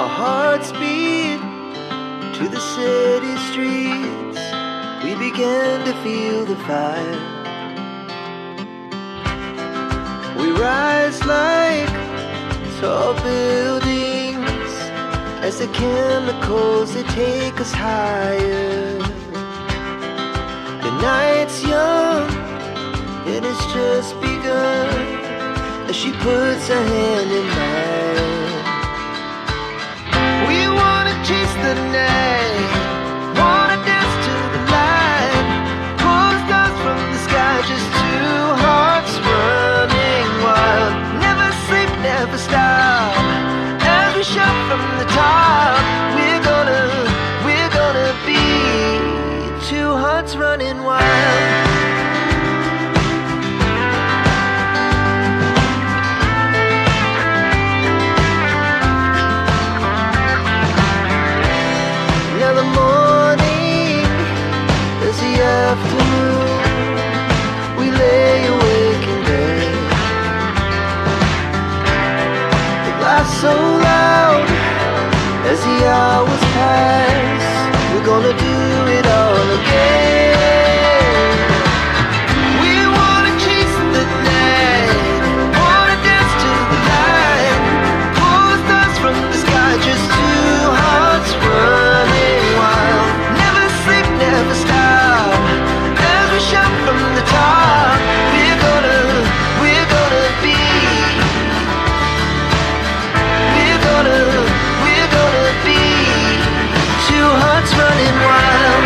Our hearts beat to the city streets. We began to feel the fire. We rise like tall buildings as the chemicals, they take us higher. The night's young and it's just begun as she puts her hand in mine. We wanna chase the night, wanna dance to the light, pull stars from the sky, just two hearts running wild. Never sleep, never stop, as we shout from the top. We're gonna be two hearts running wild. Now the morning is the afternoon. We lay awake in bed. The laugh so loud as the hours pass. We're gonna do it all again. We wanna chase the night, wanna dance to the light, pull stars from the sky, just two hearts running wild. Never sleep, never stop, as we shout from the top. We're gonna be, we're gonna be two hearts running wild.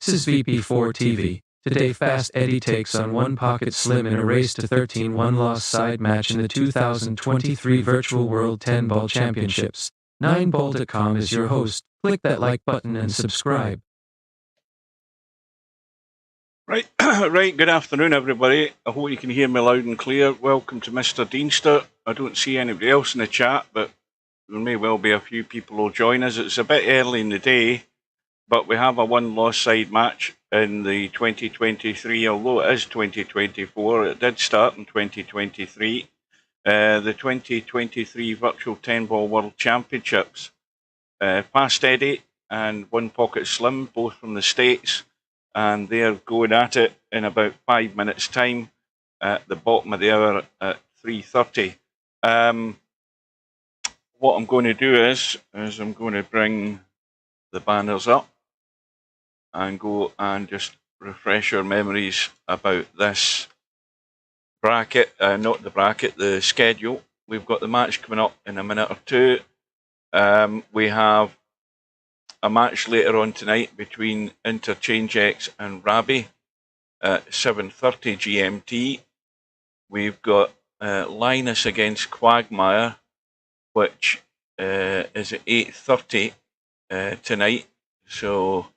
This is VP4TV. Today Fast Eddie takes on OnePocketSlim in a race to 13 one-loss side match in the 2023 Virtual World 10-Ball Championships. 9ball.com is your host. Click that like button and subscribe. Right, right. Good afternoon, everybody. I hope you can hear me loud and clear. Welcome to Mr. Deanster. I don't see anybody else in the chat, but there may well be a few people who'll join us. It's a bit early in the day, but we have a one-loss side match in the 2023, although it is 2024. It did start in 2023. The 2023 Virtual 10-Ball World Championships. Fast Eddie and OnePocketSlim, both from the States, and they're going at it in about 5 minutes' time at the bottom of the hour at 3:30. What I'm going to do is I'm going to bring the banners up and go and just refresh our memories about this bracket, not the bracket, the schedule. We've got the match coming up in a minute or two. We have a match later on tonight between Interchange X and Rabi at 7:30 GMT. We've got Linus against Quagmire, which is at 8:30 tonight. So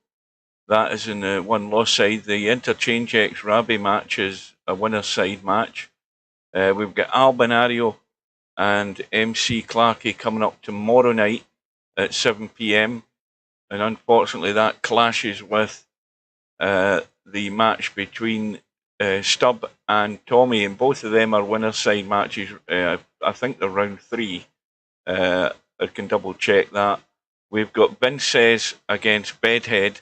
that is in the one-loss side. The Interchange X Rabi match is a winner's side match. We've got Albinario and MC Clarkey coming up tomorrow night at 7 p.m. And unfortunately, that clashes with the match between Stubb and Tommy, and both of them are winner's side matches. I think they're round 3. I can double check that. We've got Vinces against Bedhead.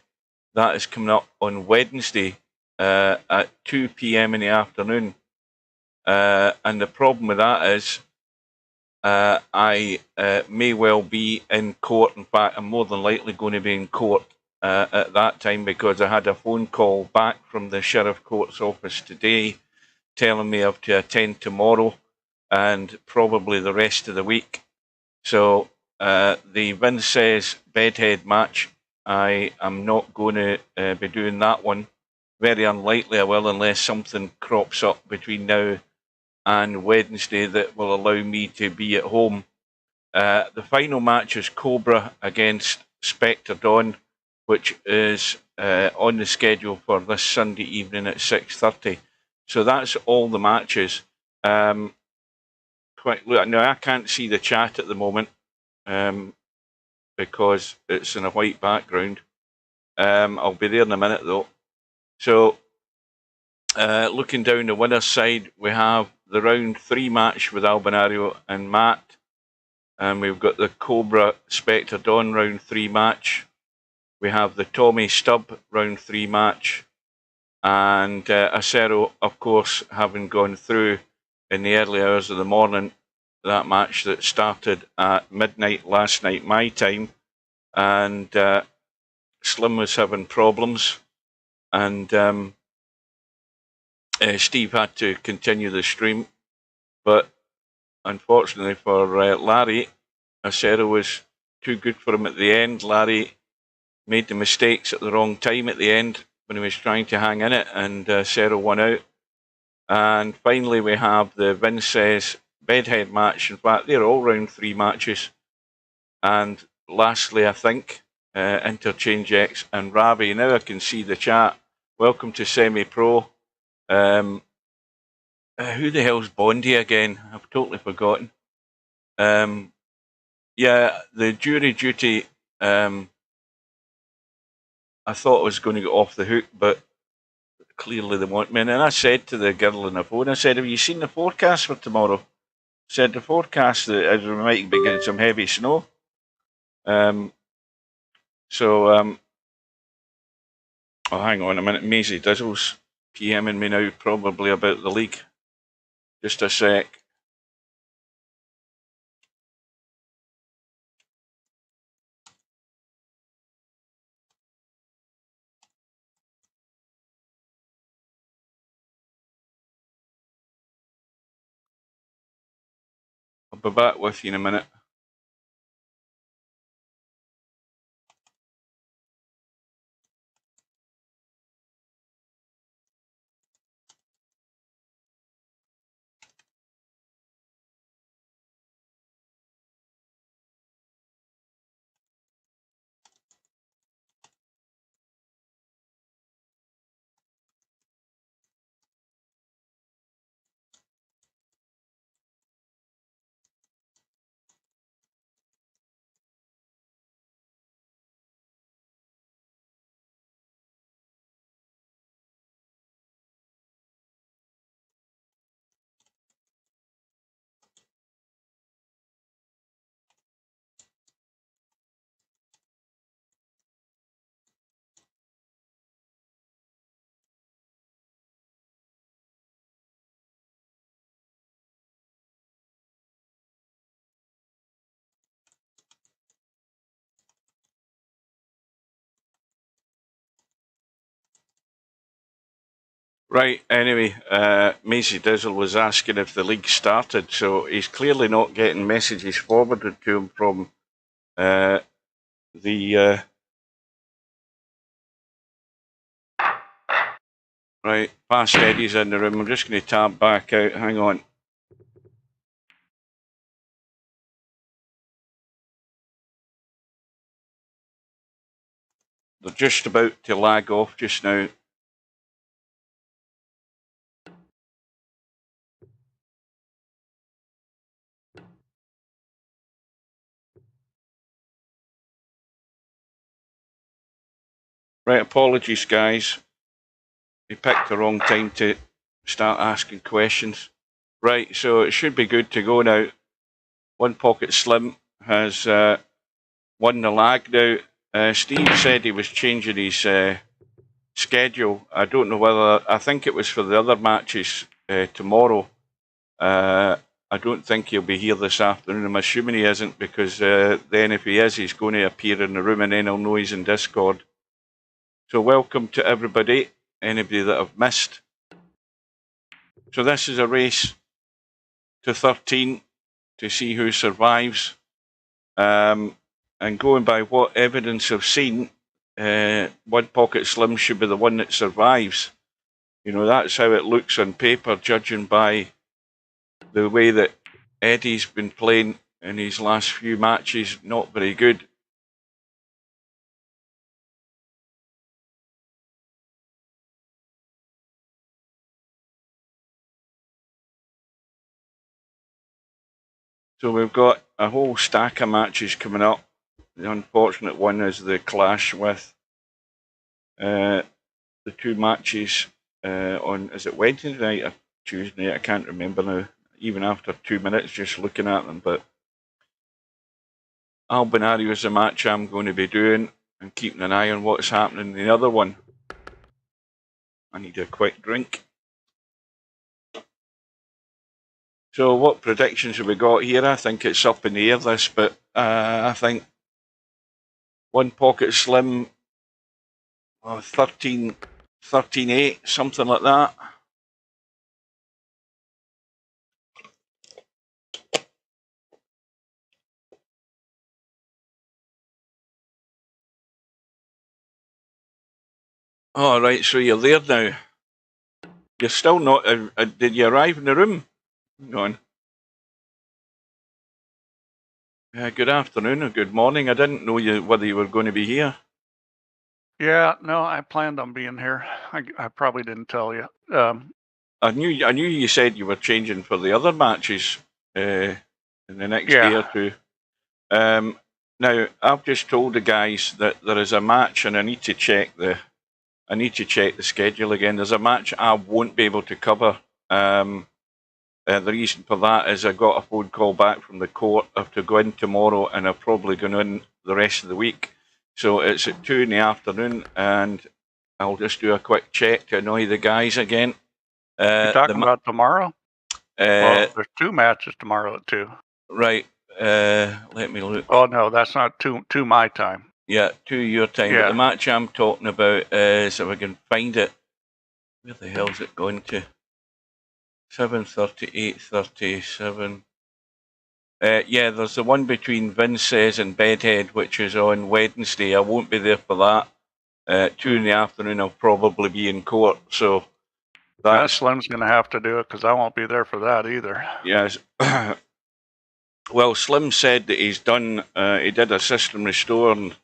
That is coming up on Wednesday at 2 p.m. in the afternoon. And the problem with that is I may well be in court. In fact, I'm more than likely going to be in court at that time, because I had a phone call back from the Sheriff Court's office today telling me I have to attend tomorrow and probably the rest of the week. So the Vinces Bedhead match, I am not going to be doing that one. Very unlikely I will, unless something crops up between now and Wednesday that will allow me to be at home. The final match is Cobra against Spectre Dawn, which is on the schedule for this Sunday evening at 6:30. So that's all the matches. Now I can't see the chat at the moment because it's in a white background. I'll be there in a minute though. So looking down the winner's side, we have the round 3 match with Albinario and Matt, and we've got the Cobra Spectre Dawn round 3 match. We have the Tommy Stubb round 3 match, and Acero, of course, having gone through in the early hours of the morning, that match that started at midnight last night my time, and Slim was having problems, and Steve had to continue the stream, but unfortunately for Larry, Acero was too good for him at the end. Larry made the mistakes at the wrong time at the end when he was trying to hang in it, and Acero won out. And finally we have the Vinces Bedhead match. In fact, they're all round 3 matches. And lastly, I think, Interchange X and Ravi. Now I can see the chat. Welcome to Semi-Pro. Who the hell's Bondy again? I've totally forgotten. Yeah, the jury duty, I thought I was going to get off the hook, but clearly they want me. And then I said to the girl on the phone, I said, have you seen the forecast for tomorrow? I said, the forecast, we might be getting some heavy snow. Oh, hang on a minute. Maisie Dizzle's PMing me now, probably about the league. Just a sec. I'll be back with you in a minute. Right, anyway, Maisie Dizzle was asking if the league started, so he's clearly not getting messages forwarded to him from the... Right, Fast Eddie's in the room. I'm just going to tab back out. Hang on. They're just about to lag off just now. Right, apologies, guys. We picked the wrong time to start asking questions. Right, so it should be good to go now. OnePocketSlim has won the lag now. Steve said he was changing his schedule. I don't know whether... I think it was for the other matches tomorrow. I don't think he'll be here this afternoon. I'm assuming he isn't, because then if he is, he's going to appear in the room and then I'll know he's in Discord. So welcome to everybody, anybody that I've missed. So this is a race to 13 to see who survives. And going by what evidence I've seen, OnePocketSlim should be the one that survives. You know, that's how it looks on paper, judging by the way that Eddie's been playing in his last few matches. Not very good. So we've got a whole stack of matches coming up. The unfortunate one is the clash with the two matches on, is it Wednesday night or Tuesday night? I can't remember now, even after 2 minutes just looking at them. But Albinario is the match I'm going to be doing and keeping an eye on what's happening in the other one. I need a quick drink. So what predictions have we got here? I think it's up in the air, this, but I think OnePocketSlim 13-8, something like that. All right, so you're there now. You're still not... did you arrive in the room? Hang on. Good afternoon or good morning. I didn't know whether you were going to be here. Yeah, no, I planned on being here. I probably didn't tell you. I knew you said you were changing for the other matches in the next day or two. Now I've just told the guys that there is a match, and I need to check the schedule again. There's a match I won't be able to cover. The reason for that is I got a phone call back from the court. I have to go in tomorrow, and I'm probably going in the rest of the week. So it's at 2 in the afternoon, and I'll just do a quick check to annoy the guys again. You're talking about tomorrow? Well, there's two matches tomorrow at 2. Right. Let me look. Oh, no, that's not 2 my time. Yeah, 2 your time. Yeah. But the match I'm talking about is, if I can find it, where the hell's it going to? 7:30, 8:37. Yeah, there's the one between Vince's and Bedhead, which is on Wednesday. I won't be there for that. 2 in the afternoon, I'll probably be in court. So that's... Slim's going to have to do it, because I won't be there for that either. Yes. Well, Slim said that he's done, he did a system restore, and,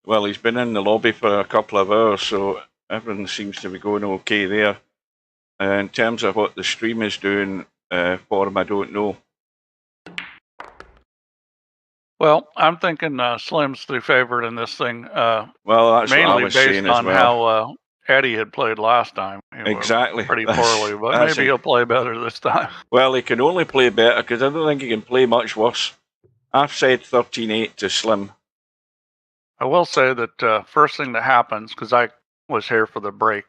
well, he's been in the lobby for a couple of hours, so everything seems to be going okay there. In terms of what the stream is doing for him, I don't know. Well, I'm thinking Slim's the favorite in this thing. Well, that's mainly what I was saying based on as well. how Eddie had played last time. Exactly. Pretty poorly, but maybe he'll play better this time. Well, he can only play better, because I don't think he can play much worse. I've said 13-8 to Slim. I will say that first thing that happens, because I was here for the break,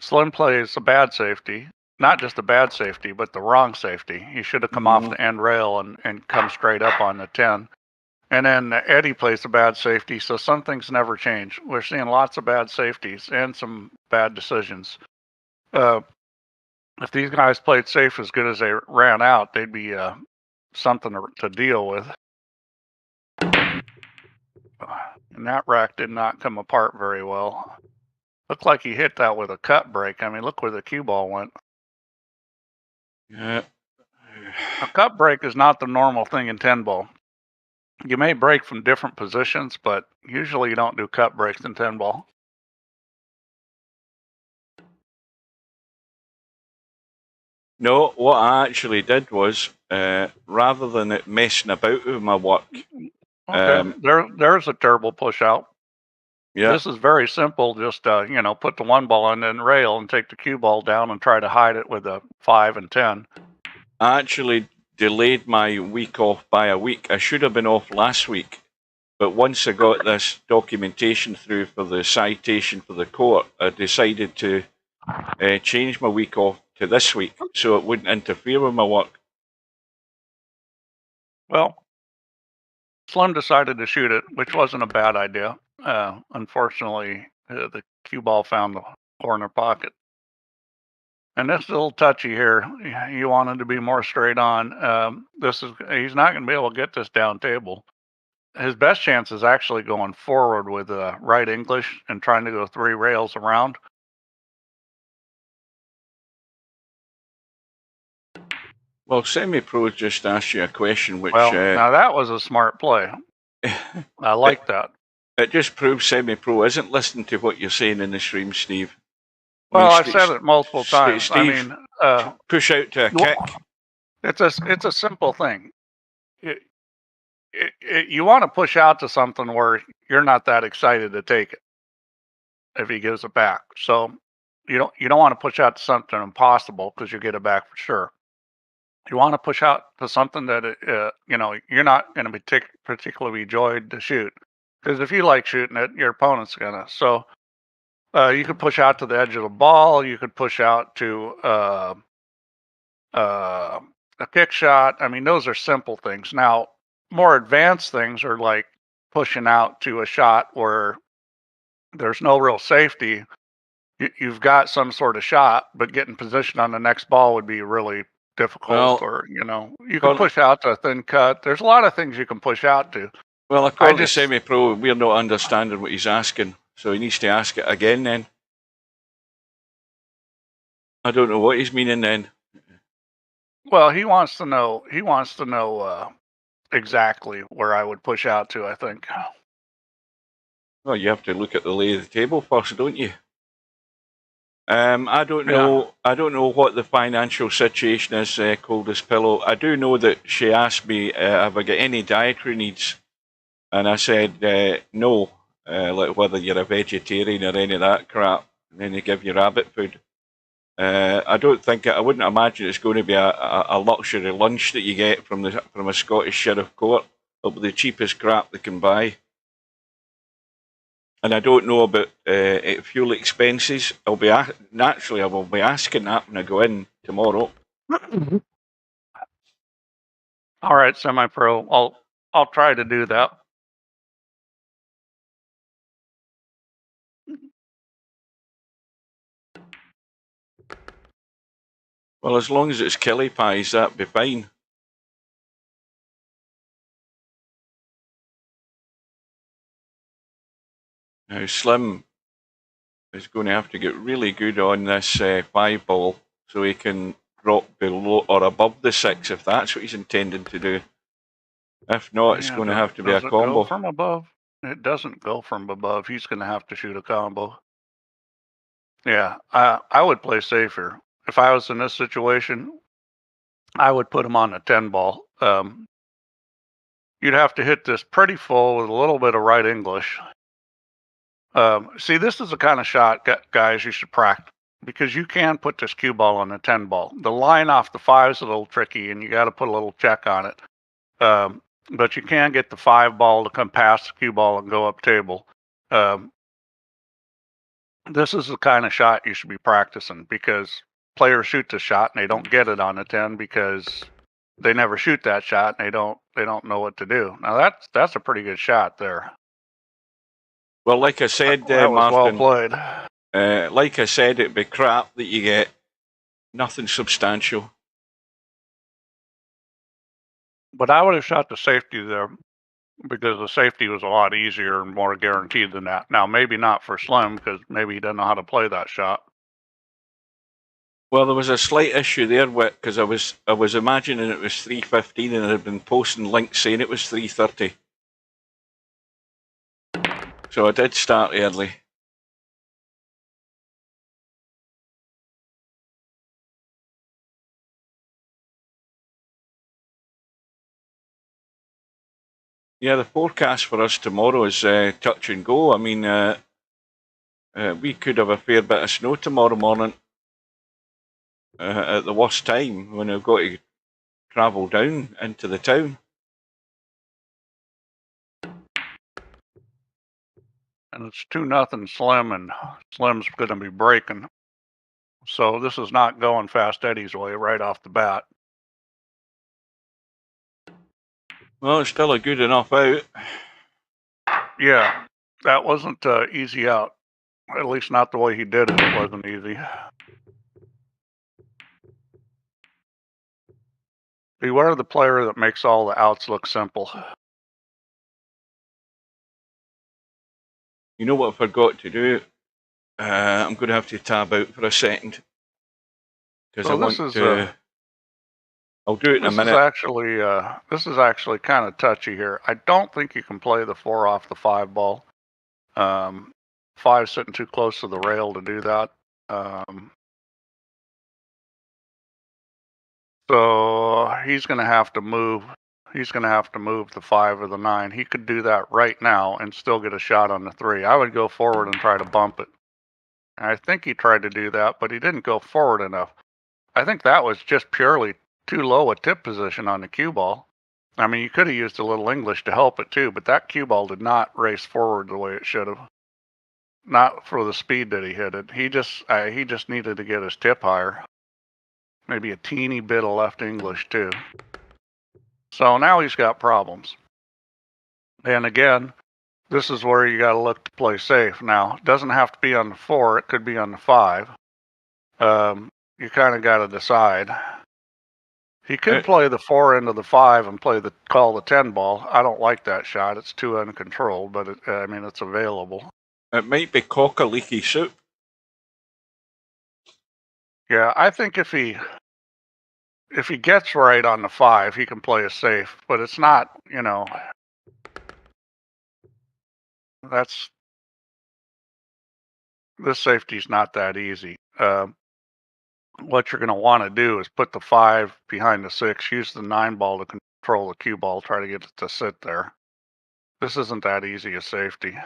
Slim plays a bad safety. Not just a bad safety, but the wrong safety. He should have come off the end rail and come straight up on the 10. And then Eddie plays a bad safety, so some things never change. We're seeing lots of bad safeties and some bad decisions. If these guys played safe as good as they ran out, they'd be something to deal with. And that rack did not come apart very well. Looked like he hit that with a cut break. I mean, look where the cue ball went. Yeah. A cut break is not the normal thing in 10 ball. You may break from different positions, but usually you don't do cut breaks in 10 ball. No, what I actually did was, rather than it messing about with my work. Okay, there's a terrible push out. Yeah. This is very simple. Just put the 1 ball on the rail and take the cue ball down and try to hide it with a 5 and 10. I actually delayed my week off by a week. I should have been off last week, but once I got this documentation through for the citation for the court, I decided to change my week off to this week so it wouldn't interfere with my work. Well, Slim decided to shoot it, which wasn't a bad idea. Unfortunately, the cue ball found the corner pocket. And this is a little touchy here. You wanted to be more straight on. He's not going to be able to get this down table. His best chance is actually going forward with right English and trying to go 3 rails around. Well, Semi-Pro just asked you a question, which... now that was a smart play. I like that. It just proves Semi-Pro isn't listening to what you're saying in the stream, Steve. Well, I've said it multiple times. Steve, push out to a kick. It's a simple thing. You want to push out to something where you're not that excited to take it if he gives it back. So you don't want to push out to something impossible because you get it back for sure. You want to push out to something that you're not going to be particularly joyed to shoot, because if you like shooting it, your opponent's gonna. So you could push out to the edge of the ball. You could push out to a kick shot. I mean, those are simple things. Now, more advanced things are like pushing out to a shot where there's no real safety. You've got some sort of shot, but getting position on the next ball would be really difficult. You can push out to a thin cut. There's a lot of things you can push out to. Well, according to Semi-Pro, we're not understanding what he's asking, so he needs to ask it again then. I don't know what he's meaning then. Well, he wants to know exactly where I would push out to, I think. Well, you have to look at the lay of the table first, don't you? I don't know. Yeah. I don't know what the financial situation is, Coldest Pillow. I do know that she asked me, have I got any dietary needs? And I said, no, like whether you're a vegetarian or any of that crap. And then they give you rabbit food. I wouldn't imagine it's going to be a luxury lunch that you get from a Scottish Sheriff Court. It'll be the cheapest crap they can buy. And I don't know about fuel expenses. I will be asking that when I go in tomorrow. All right, Semi-Pro. I'll try to do that. Well, as long as it's Kelly pies, that'd be fine. Now, Slim is going to have to get really good on this 5 ball so he can drop below or above the 6 if that's what he's intending to do. If not, it's going to have to be a combo. Go from above? It doesn't go from above. He's going to have to shoot a combo. Yeah, I would play safer. If I was in this situation, I would put him on a 10 ball. You'd have to hit this pretty full with a little bit of right English. See, this is the kind of shot, guys, you should practice, because you can put this cue ball on a 10 ball. The line off the 5 is a little tricky, and you got to put a little check on it. But you can get the 5 ball to come past the cue ball and go up table. This is the kind of shot you should be practicing, because players shoot the shot and they don't get it on the 10 because they never shoot that shot and they don't know what to do. Now that's a pretty good shot there. Well, like I said, that was Martin, well played. Like I said, it'd be crap that you get nothing substantial. But I would have shot the safety there because the safety was a lot easier and more guaranteed than that. Now, maybe not for Slim because maybe he doesn't know how to play that shot. Well, there was a slight issue there because I was imagining it was 315 and I'd been posting links saying it was 330. So I did start early. Yeah, the forecast for us tomorrow is touch and go. I mean, we could have a fair bit of snow tomorrow morning at the worst time when we've got to travel down into the town. And it's 2-0 Slim, and Slim's going to be breaking. So this is not going Fast Eddie's way right off the bat. Well, it's still a good enough out. Yeah, that wasn't easy out. At least not the way he did it. It wasn't easy. Beware the player that makes all the outs look simple. You know what I forgot to do? I'm going to have to tab out for a second because I want to. I'll do it in a minute. This is actually kind of touchy here. I don't think you can play the 4 off the 5 ball. 5 sitting too close to the rail to do that. So he's going to have to move. He's going to have to move the 5 or the 9. He could do that right now and still get a shot on the 3. I would go forward and try to bump it. I think he tried to do that, but he didn't go forward enough. I think that was just purely too low a tip position on the cue ball. I mean, you could have used a little English to help it too, but that cue ball did not race forward the way it should have. Not for the speed that he hit it. He just needed to get his tip higher. Maybe a teeny bit of left English too. So now he's got problems. And again, this is where you got to look to play safe. Now, it doesn't have to be on the 4. It could be on the 5. You kind of got to decide. He could play the 4 into the 5 and call the 10 ball. I don't like that shot. It's too uncontrolled, but it's available. It might be cock-a-leaky soup. Yeah, I think if he gets right on the 5, he can play a safe, but it's not, this safety's not that easy. What you're going to want to do is put the 5 behind the 6, use the 9 ball to control the cue ball, try to get it to sit there. This isn't that easy a safety.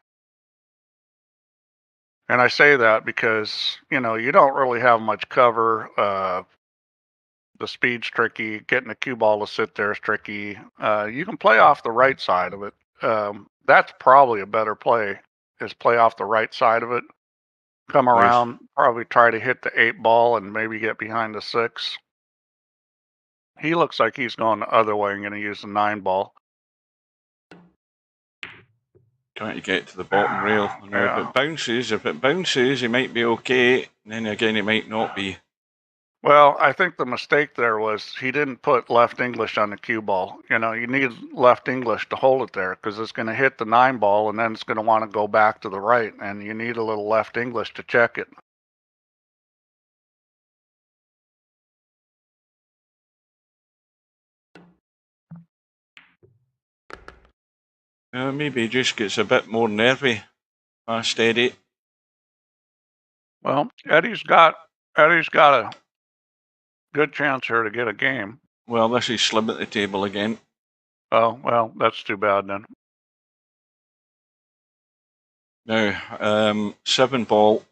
And I say that because, you don't really have much cover. The speed's tricky. Getting the cue ball to sit there is tricky. You can play off the right side of it. That's probably a better play, is play off the right side of it. Come around, probably try to hit the 8 ball and maybe get behind the 6. He looks like he's going the other way and going to use the 9 ball. Trying to get to the bottom rail. Yeah. If it bounces, he might be okay. And then again, he might not be. Well, I think the mistake there was he didn't put left English on the cue ball. You need left English to hold it there because it's going to hit the 9 ball and then it's going to want to go back to the right, and you need a little left English to check it. Maybe he just gets a bit more nervy. Fast Eddie. Well, Eddie's got a good chance here to get a game. Well, this is Slim at the table again. Oh, well, that's too bad then. Now, 7 ball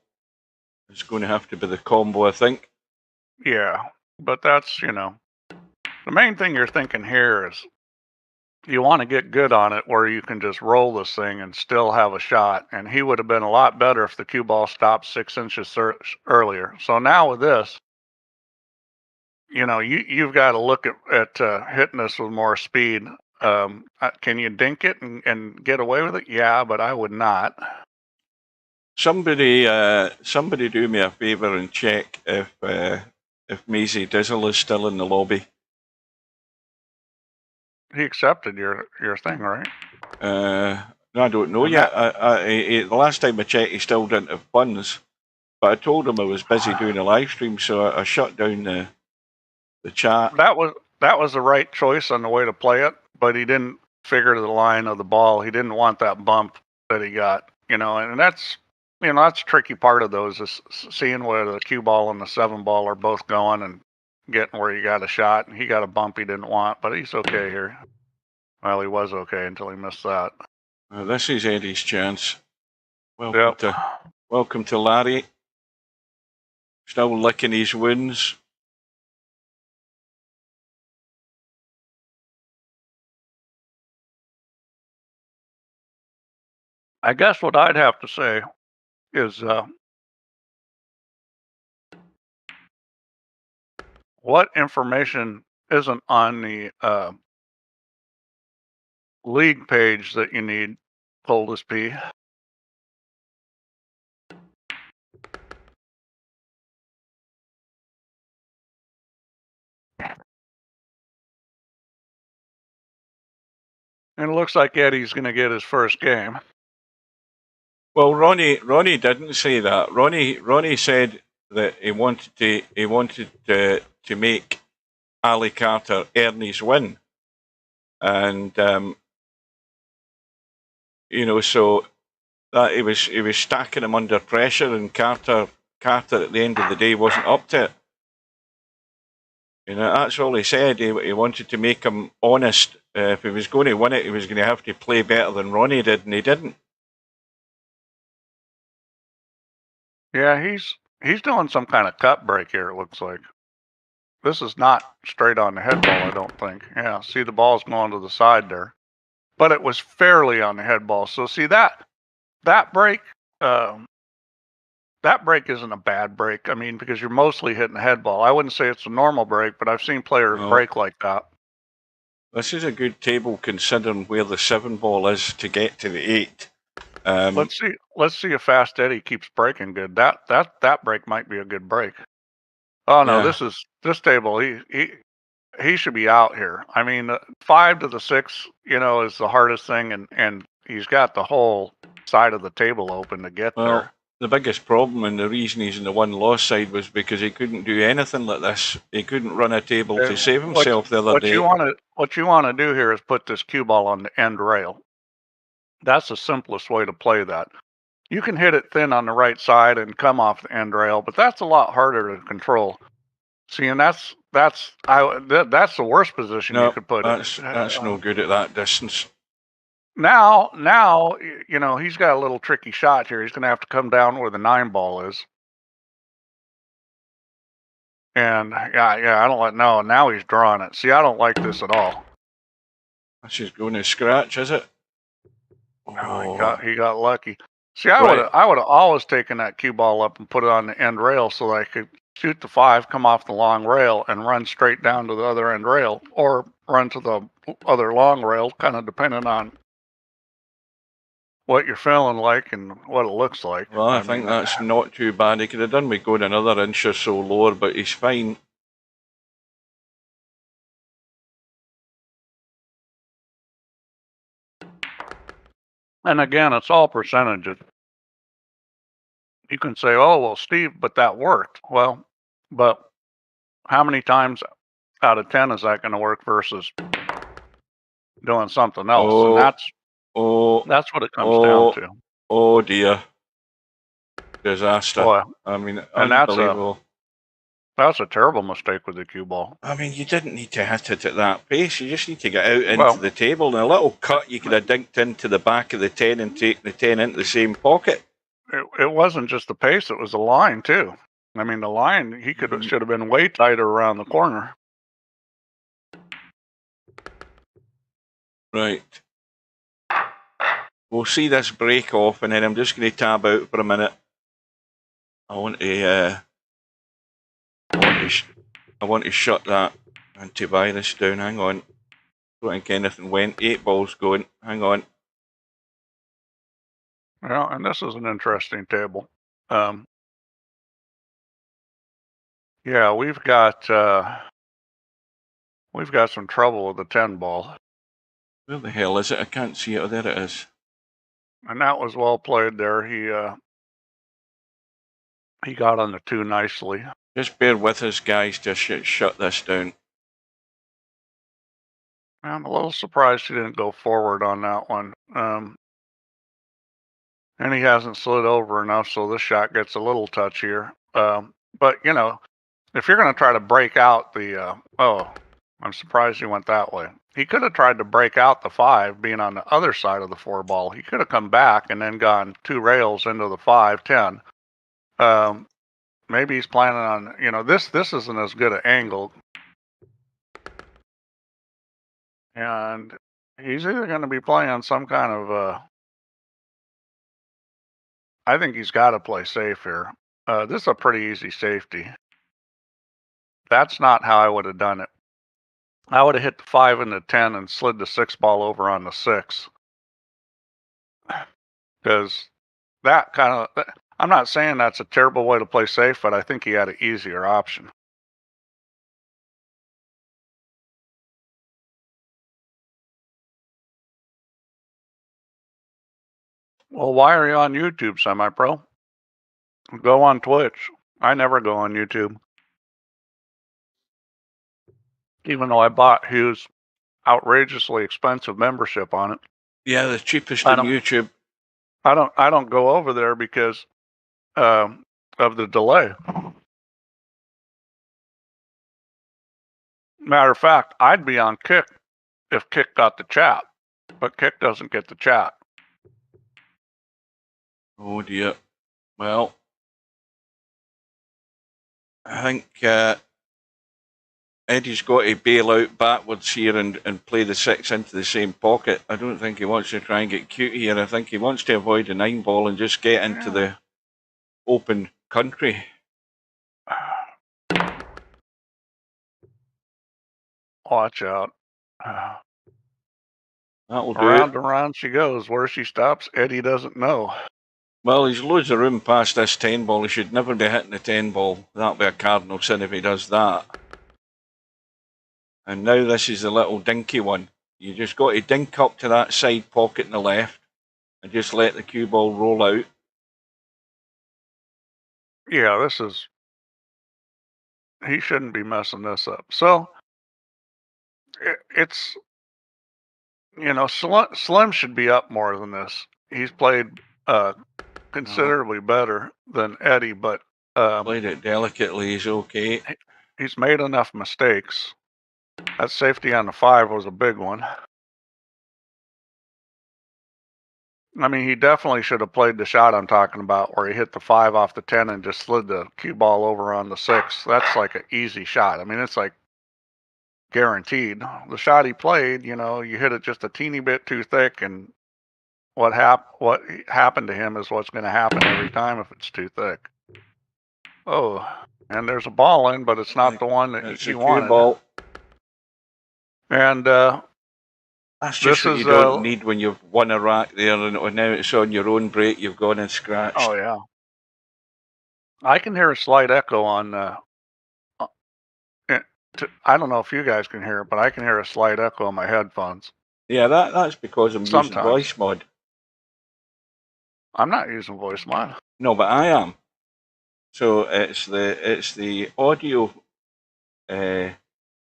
is going to have to be the combo, I think. Yeah, but that's, the main thing you're thinking here is you want to get good on it where you can just roll this thing and still have a shot. And he would have been a lot better if the cue ball stopped 6 inches earlier. So now with this, you've got to look at hitting this with more speed. Can you dink it and get away with it? Yeah, but I would not. somebody do me a favour and check if Maisie Dizzle is still in the lobby. He accepted your thing, right? No, I don't know yet. The last time I checked, he still didn't have funds. But I told him I was busy doing a live stream, so I shut down the chat. That was the right choice on the way to play it, but he didn't figure the line of the ball. He didn't want that bump that he got, and that's a tricky part of those is seeing where the cue ball and the 7 ball are both going and getting where you got a shot. And he got a bump he didn't want, but he's okay here. Well, he was okay until he missed that. This is Eddie's chance. Welcome to Larry. Still licking his wounds. I guess what I'd have to say is what information isn't on the league page that you need, Coldest P? And it looks like Eddie's going to get his first game. Well, Ronnie didn't say that. Ronnie said that he wanted to make Ali Carter earn his win, and so that he was stacking him under pressure, and Carter at the end of the day wasn't up to it. That's all he said. He wanted to make him honest. If he was going to win it, he was going to have to play better than Ronnie did, and he didn't. Yeah, he's doing some kind of cut break here, it looks like. This is not straight on the head ball, I don't think. Yeah, see the ball's going to the side there. But it was fairly on the head ball. So see that break, that break isn't a bad break. I mean, because you're mostly hitting the head ball. I wouldn't say it's a normal break, but I've seen players break like that. This is a good table considering where the 7 ball is to get to the 8. Let's see if Fast Eddie keeps breaking good. That break might be a good break. Oh no, Yeah. this table. He should be out here. I mean, 5 to the 6, is the hardest thing, and he's got the whole side of the table open to get there. The biggest problem and the reason he's in the 1-loss side was because he couldn't do anything like this. He couldn't run a table to save himself the other day. What you want to do here is put this cue ball on the end rail. That's the simplest way to play that. You can hit it thin on the right side and come off the end rail, but that's a lot harder to control. See, and that's the worst position you could put it. That's no good at that distance. Now, he's got a little tricky shot here. He's going to have to come down where the 9 ball is. And I don't like, no, now he's drawing it. See, I don't like this at all. That's just going to scratch, is it? Oh, he got lucky. See, I would have always taken that cue ball up and put it on the end rail so that I could shoot the 5, come off the long rail, and run straight down to the other end rail, or run to the other long rail, kind of depending on what you're feeling like and what it looks like. Well, I think that's not too bad. He could have done with going another inch or so lower, but he's fine. And again, it's all percentages. You can say, oh, well, Steve, but that worked. Well, but how many times out of 10 is that going to work versus doing something else? And that's what it comes down to. Oh, dear. Disaster. Boy, I mean, and unbelievable. That's a terrible mistake with the cue ball. I mean, you didn't need to hit it at that pace. You just need to get out into the table. And a little cut you could have dinked into the back of the 10 and take the 10 into the same pocket. It wasn't just the pace, it was the line, too. I mean, the line, he should have been way tighter around the corner. Right. We'll see this break off, and then I'm just going to tab out for a minute. I want to shut that antivirus down. Hang on. Don't think anything went. 8 balls going. Hang on. Well, and this is an interesting table. Yeah, we've got some trouble with the 10 ball, Where the hell is it? I can't see it. Oh, there it is. and that was well played there. He got on the 2 nicely. Just bear with us, guys. Just shut this down. I'm a little surprised he didn't go forward on that one. And he hasn't slid over enough, so this shot gets a little touchier. But you know, if you're going to try to break out the, I'm surprised he went that way. He could have tried to break out the 5, being on the other side of the 4 ball. He could have come back and then gone 2 rails into the 5-10. Maybe he's planning on, you know, this isn't as good an angle. And he's either going to be playing some kind of, I think he's got to play safe here. This is a pretty easy safety. That's not how I would have done it. I would have hit the 5 and the 10 and slid the 6 ball over on the 6. Because that kind of, I'm not saying that's a terrible way to play safe, but I think he had an easier option. Well, why are you on YouTube, Semi-Pro? Go on Twitch. I never go on YouTube. Even though I bought Hugh's outrageously expensive membership on it. Yeah, the cheapest on YouTube. I don't go over there because of the delay. Matter of fact, I'd be on Kick if Kick got the chat, but Kick doesn't get the chat. Oh dear. Well, I think Eddie's got to bail out backwards here and play the 6 into the same pocket. I don't think he wants to try and get cute here. I think he wants to avoid the 9 ball and just get into the open country. Watch out. That'll do Around it. and around she goes. Where she stops, Eddie doesn't know. Well, there's loads of room past this 10 ball. He should never be hitting the 10 ball. That'll be a cardinal sin if he does that. And now this is the little dinky one. You just got to dink up to that side pocket in the left and just let the cue ball roll out. Yeah, he shouldn't be messing this up. So, it's, you know, Slim should be up more than this. He's played considerably better than Eddie, but played it delicately. He's okay. He's made enough mistakes. That safety on the 5 was a big one. I mean, he definitely should have played the shot I'm talking about, where he hit the 5 off the 10 and just slid the cue ball over on the 6. That's like an easy shot. I mean, it's like guaranteed. The shot he played, you know, you hit it just a teeny bit too thick, and what happened to him is what's going to happen every time if it's too thick. Oh, and there's a ball in, but it's not the one that he wanted. Ball. And that's just what you don't need when you've won a rack there, and now it's on your own break. You've gone and scratched. Oh yeah. I can hear a slight echo on. I don't know if you guys can hear it, but I can hear a slight echo on my headphones. Yeah, that's because I'm using voice mod. I'm not using voice mod. No, but I am. So it's the audio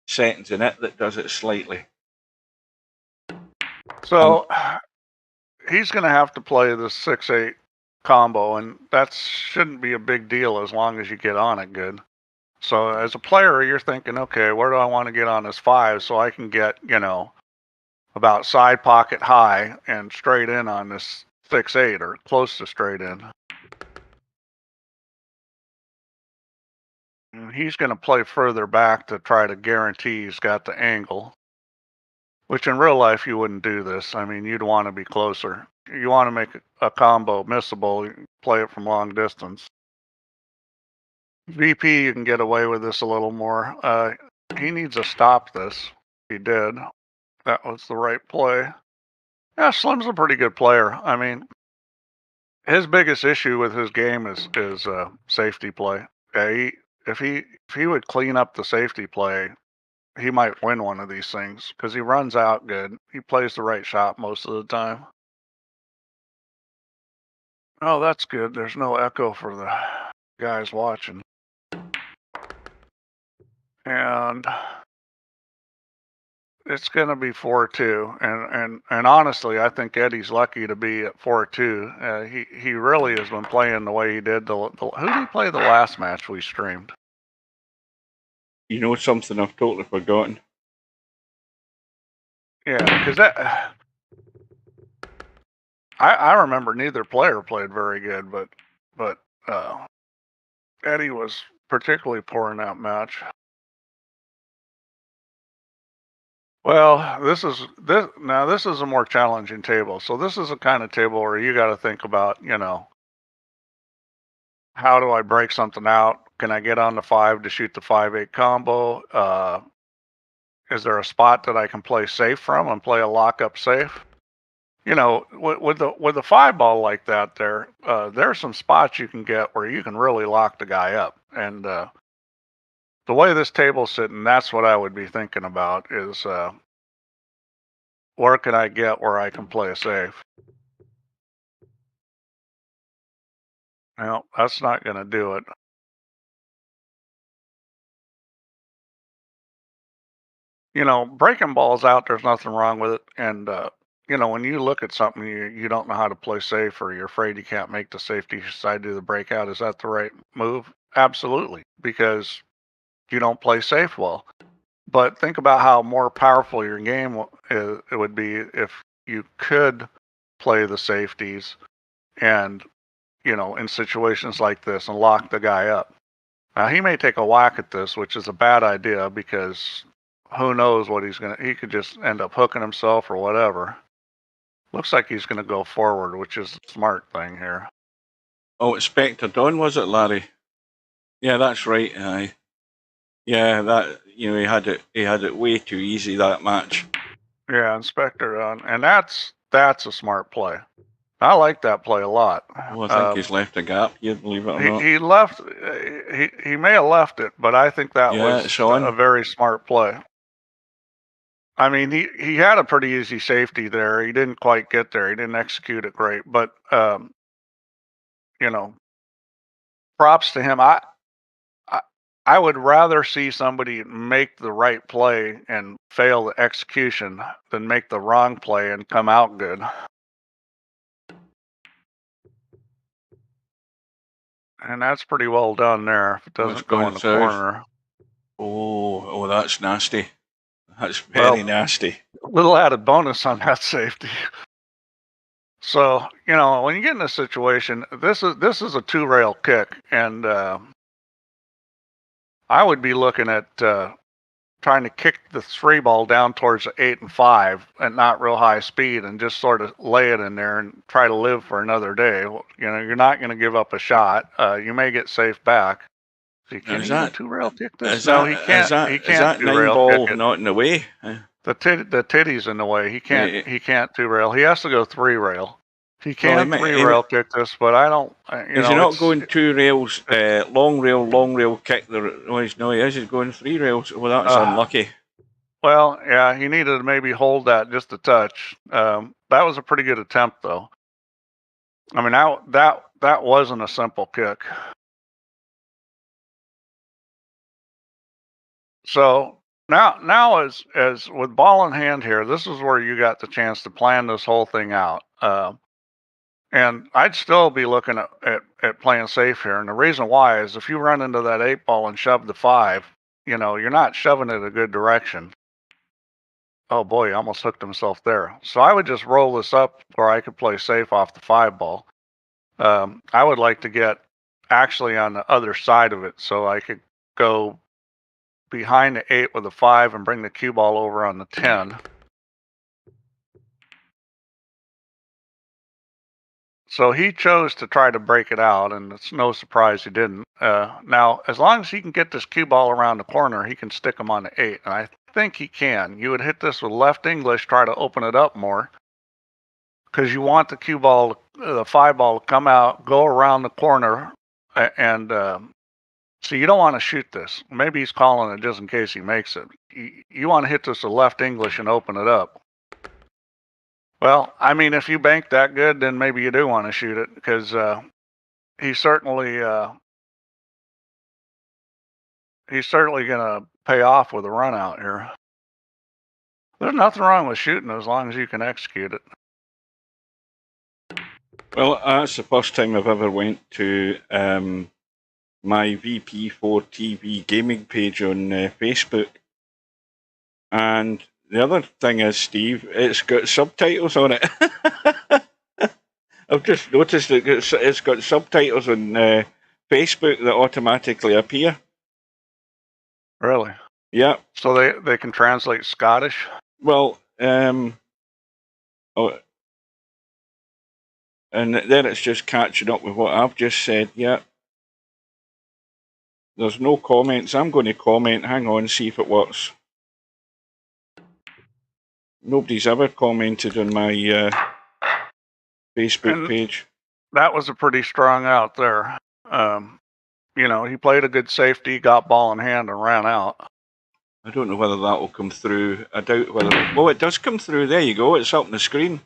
settings in it that does it slightly. So he's going to have to play the 6-8 combo, and that shouldn't be a big deal as long as you get on it good. So as a player, you're thinking, okay, where do I want to get on this 5 so I can get, you know, about side pocket high and straight in on this 6-8 or close to straight in. And he's going to play further back to try to guarantee he's got the angle, which in real life you wouldn't do this. I mean, you'd want to be closer. You want to make a combo missable, you play it from long distance. VP, you can get away with this a little more. He needs to stop this. He did. That was the right play. Yeah, Slim's a pretty good player. I mean, his biggest issue with his game is safety play. Yeah, if he would clean up the safety play, he might win one of these things because he runs out good. He plays the right shot most of the time. Oh, that's good. There's no echo for the guys watching. And it's going to be 4-2. And honestly, I think Eddie's lucky to be at 4-2. He really has been playing the way he did. Who did he play the last match we streamed? You know something I've totally forgotten? Yeah, because that... I remember neither player played very good, but Eddie was particularly poor in that match. Well, this is a more challenging table. So this is a kind of table where you got to think about, how do I break something out? Can I get on the 5 to shoot the 5-8 combo? Is there a spot that I can play safe from and play a lockup safe? With the 5 ball like that, there's some spots you can get where you can really lock the guy up. And the way this table's sitting, that's what I would be thinking about is where can I get where I can play a safe? Well, that's not going to do it. Breaking balls out, there's nothing wrong with it. And, when you look at something, you don't know how to play safe or you're afraid you can't make the safety, you decide to do the breakout. Is that the right move? Absolutely, because you don't play safe well. But think about how more powerful your game it would be if you could play the safeties and, in situations like this and lock the guy up. Now, he may take a whack at this, which is a bad idea because who knows what he could just end up hooking himself or whatever. Looks like he's going to go forward, which is the smart thing here. Oh, it's Spectre Dawn, was it, Larry? Yeah, that's right. Yeah, that he had it way too easy that match. Yeah, Inspector Dawn, and that's a smart play. I like that play a lot. Well, I think he's left a gap here, believe it or not. He left. He may have left it, but I think that was a very smart play. I mean, he had a pretty easy safety there. He didn't quite get there. He didn't execute it great, but props to him. I would rather see somebody make the right play and fail the execution than make the wrong play and come out good. And that's pretty well done there. If it doesn't go in the corner. Oh, that's nasty. That's very nasty. Little added bonus on that safety. So, when you get in this situation, this is a 2-rail kick, and I would be looking at trying to kick the 3 ball down towards the 8 and 5 at not real high speed and just sort of lay it in there and try to live for another day. You're not going to give up a shot. You may get safe back. So can he 2-rail kick this? No, he can't. He can't 2-rail kick it. Not in the way. The titty's in the way. He can't. He can't 2-rail. He has to go 3-rail. He can 3-rail kick this, but I don't. Is he not going 2 rails, long rail kick? No, he is. He's going 3 rails. Well, that's unlucky. Well, yeah, he needed to maybe hold that just a touch. That was a pretty good attempt, though. I mean, that wasn't a simple kick. So now as with ball in hand here, this is where you got the chance to plan this whole thing out. And I'd still be looking at playing safe here. And the reason why is if you run into that 8 ball and shove the 5, you're not shoving it a good direction. Oh boy, he almost hooked himself there. So I would just roll this up where I could play safe off the 5 ball. I would like to get actually on the other side of it so I could go behind the 8 with the 5 and bring the cue ball over on the 10. So he chose to try to break it out, and it's no surprise he didn't. Now, as long as he can get this cue ball around the corner, he can stick him on the 8, and I think he can. You would hit this with left English, try to open it up more. because you want the cue ball, the 5 ball to come out, go around the corner, and so you don't want to shoot this. Maybe he's calling it just in case he makes it. You want to hit this to left English and open it up. Well, I mean, if you bank that good, then maybe you do want to shoot it, because he's certainly going to pay off with a run out here. There's nothing wrong with shooting as long as you can execute it. Well, that's the first time I've ever went to my VP4TV gaming page on Facebook. And the other thing is, Steve, it's got subtitles on it. I've just noticed that it's got subtitles on Facebook that automatically appear. Really? Yeah. So they can translate Scottish? Well, and then it's just catching up with what I've just said. Yeah. There's no comments. I'm going to comment. Hang on, see if it works. Nobody's ever commented on my Facebook page. That was a pretty strong out there. You know, he played a good safety, got ball in hand, and ran out. I don't know whether that will come through. I doubt whether... Oh, it does come through. There you go. It's up on the screen.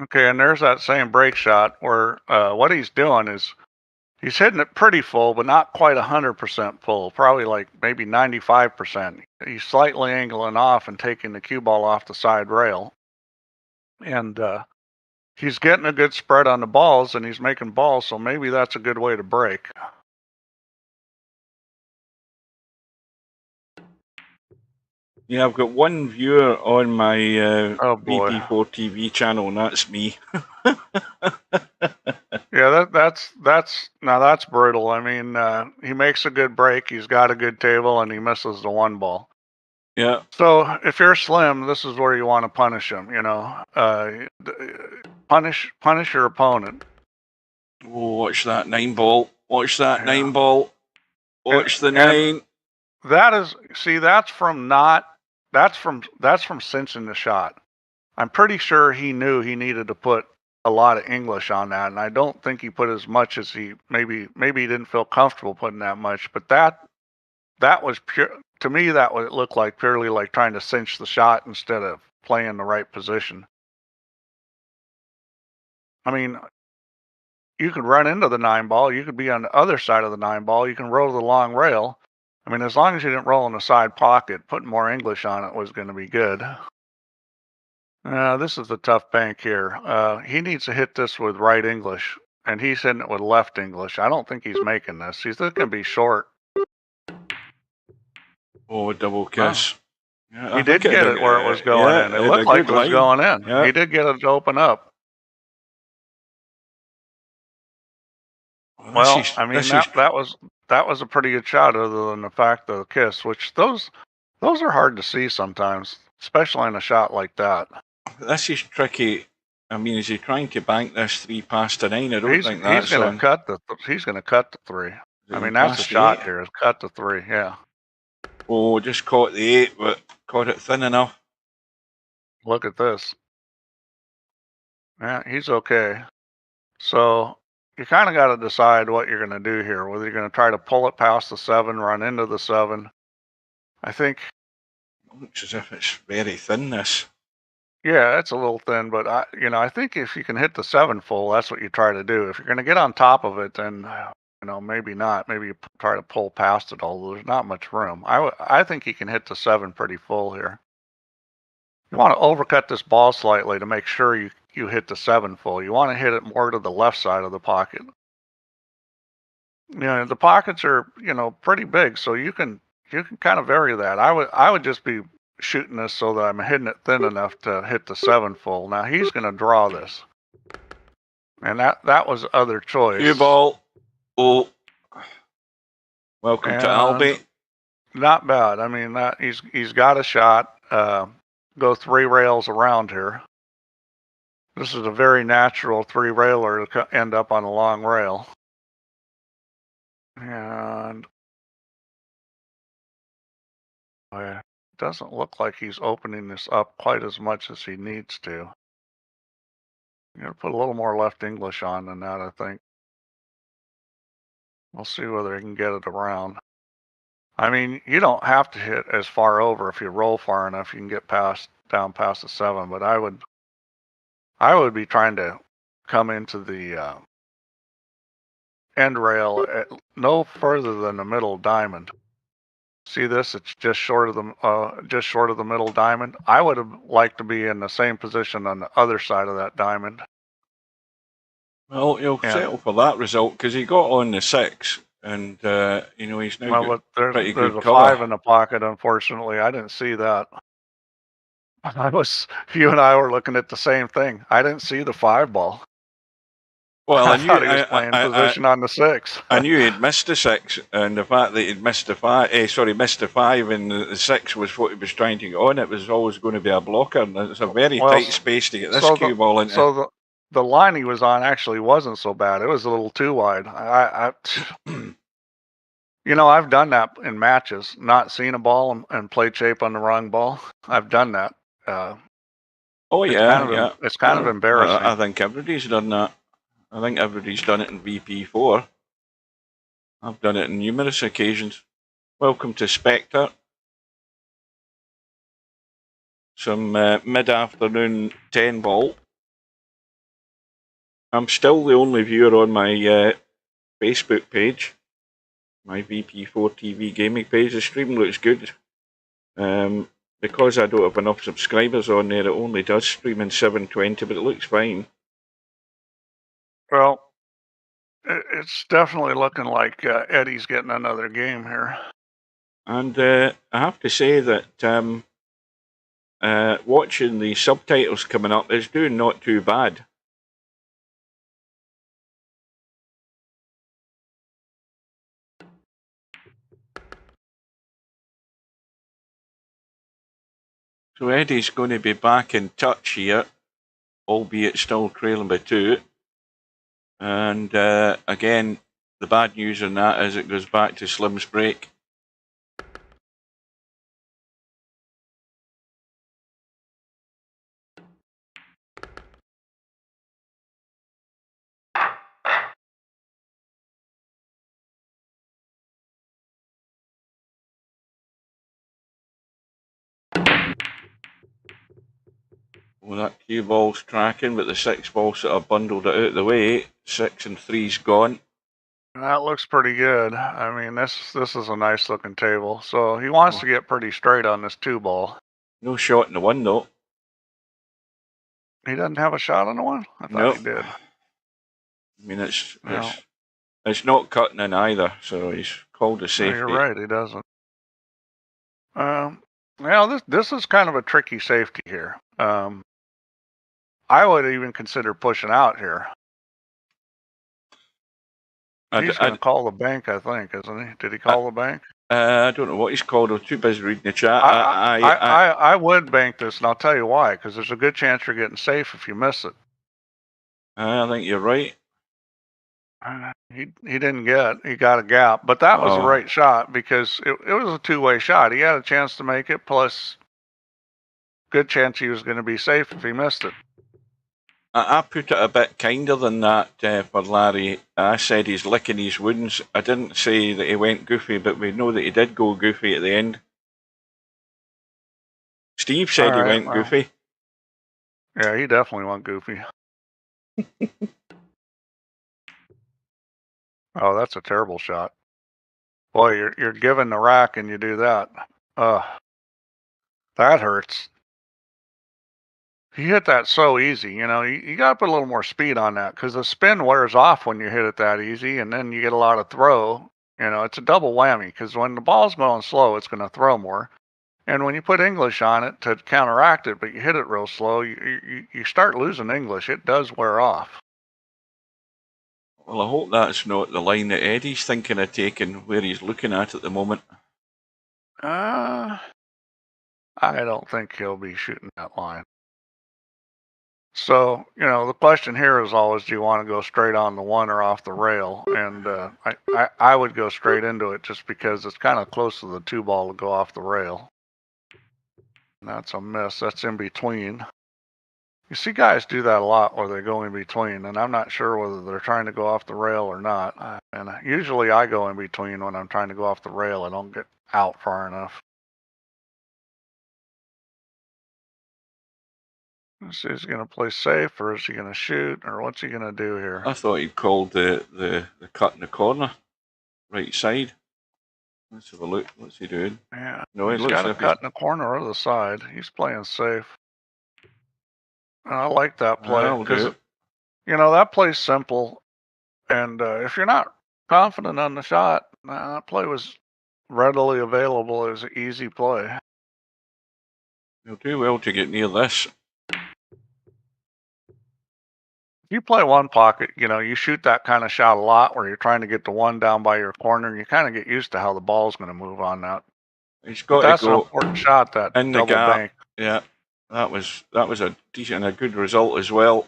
Okay, and there's that same break shot where what he's doing is he's hitting it pretty full, but not quite 100% full. Probably like maybe 95%. He's slightly angling off and taking the cue ball off the side rail. And he's getting a good spread on the balls, and he's making balls, so maybe that's a good way to break. Yeah, I've got one viewer on my VP4TV channel, and that's me. Yeah, that's brutal. I mean, he makes a good break, he's got a good table, and he misses the 1 ball. Yeah. So if you're Slim, this is where you want to punish him. You know, punish your opponent. Oh, watch that 9 ball. Watch that 9 ball. Watch the 9. That is, see, that's from cinching the shot. I'm pretty sure he knew he needed to put a lot of English on that, and I don't think he put as much as he maybe he didn't feel comfortable putting that much. But that was pure, to me. That would look like purely like trying to cinch the shot instead of playing the right position. I mean, you could run into the 9 ball. You could be on the other side of the 9 ball. You can roll the long rail. I mean, as long as you didn't roll in the side pocket, putting more English on it was going to be good. This is the tough bank here. He needs to hit this with right English, and he's hitting it with left English. I don't think he's making this. He's going to be short. Oh, double kiss. Yeah, he did get it where it was going in. It looked like it was going in. Yeah. He did get it to open up. Well, I mean, that was a pretty good shot, other than the fact of the kiss, which those are hard to see sometimes, especially in a shot like that. This is tricky. I mean, is he trying to bank this 3 past the 9? I don't think that's he's going to cut the 3. I mean, that's the shot here, is cut the 3, yeah. Oh, just caught the 8, but caught it thin enough. Look at this. Yeah, he's okay. So you kind of got to decide what you're going to do here, whether you're going to try to pull it past the 7, run into the 7. I think... It looks as if it's very thin, this. Yeah, it's a little thin, but I think if you can hit the 7 full, that's what you try to do. If you're going to get on top of it, then maybe not. Maybe you try to pull past it, although there's not much room. I think you can hit the 7 pretty full here. You want to overcut this ball slightly to make sure you hit the 7 full. You want to hit it more to the left side of the pocket. The pockets are pretty big, so you can kind of vary that. I would just be shooting this so that I'm hitting it thin enough to hit the 7 full. Now he's going to draw this, and that was other choice. Cue ball. Oh, welcome to Albie. Not bad. I mean, he's got a shot. Go 3 rails around here. This is a very natural 3 railer to end up on a long rail, and it doesn't look like he's opening this up quite as much as he needs to. You gotta put a little more left English on than that, I think. We'll see whether he can get it around. I mean, you don't have to hit as far over. If you roll far enough, you can get down past the 7. But I would be trying to come into the end rail at no further than the middle diamond. See this? It's just short of the middle diamond. I would have liked to be in the same position on the other side of that diamond. Well, he'll settle for that result because he got on the 6, and he's now got pretty good there's a cover. 5 in the pocket. Unfortunately, I didn't see that. You and I were looking at the same thing. I didn't see the 5 ball. Well, I thought he was playing position on the 6. I knew he'd missed the 6, and the fact that he'd missed the 5, missed the 5, and the 6 was what he was trying to get on. It was always going to be a blocker, and it's a very tight space to get this cue ball into. So the line he was on actually wasn't so bad. It was a little too wide. I've done that in matches, not seen a ball and played shape on the wrong ball. I've done that. It's kind of embarrassing. I think everybody's done that. I think everybody's done it in VP4. I've done it on numerous occasions. Welcome to Spectre. Some mid-afternoon 10 ball. I'm still the only viewer on my Facebook page, my VP4TV gaming page. The stream looks good. Because I don't have enough subscribers on there, it only does stream in 720, but it looks fine. Well, it's definitely looking like Eddie's getting another game here. And I have to say that watching the subtitles coming up is doing not too bad. So Eddie's going to be back in touch here, albeit still trailing by 2. And again, the bad news on that is it goes back to Slim's break. Well, that cue ball's tracking, but the 6 ball sort of bundled it out of the way. 6 and 3's gone. That looks pretty good. I mean, this is a nice looking table. So he wants to get pretty straight on this 2 ball. No shot in the 1 though. He doesn't have a shot on the 1? I thought he did. I mean, it's not cutting in either, so he's called a safety. You're right, he doesn't. Well, this is kind of a tricky safety here. I would even consider pushing out here. He's going to call the bank, I think, isn't he? Did he call the bank? I don't know what he's called. I'm too busy reading the chat. I would bank this, and I'll tell you why. Because there's a good chance you're getting safe if you miss it. I think you're right. He didn't get. He got a gap, but that was the right shot because it was a 2-way shot. He had a chance to make it. Plus, good chance he was going to be safe if he missed it. I put it a bit kinder than that for Larry. I said he's licking his wounds. I didn't say that he went goofy, but we know that he did go goofy at the end. Steve said he went goofy. Yeah, he definitely went goofy. Oh, that's a terrible shot. Boy, you're giving the rack and you do that. That hurts. He hit that so easy, you got to put a little more speed on that because the spin wears off when you hit it that easy, and then you get a lot of throw. It's a double whammy because when the ball's going slow, it's going to throw more. And when you put English on it to counteract it, but you hit it real slow, you start losing English. It does wear off. Well, I hope that's not the line that Eddie's thinking of taking where he's looking at the moment. I don't think he'll be shooting that line. So, the question here is always, do you want to go straight on the 1 or off the rail? And I would go straight into it just because it's kind of close to the 2 ball to go off the rail. And that's a miss. That's in between. You see guys do that a lot where they go in between, and I'm not sure whether they're trying to go off the rail or not. And usually I go in between when I'm trying to go off the rail. I don't get out far enough. Is he going to play safe, or is he going to shoot, or what's he going to do here? I thought he'd called the cut in the corner, right side. Let's have a look. What's he doing? Yeah, No, he he's looks got a like cut in the corner or the side. He's playing safe. And I like that play I'll do because, it. you know, that play's simple. And if you're not confident on the shot, that play was readily available as an easy play. He'll do well to get near this. You play one pocket, you know, you shoot that kind of shot a lot where you're trying to get the one down by your corner, and you kind of get used to how the ball's going to move on that. He's But got to that's an go important shot, that in the double gap. bank. Yeah, that was a decent and a good result as well.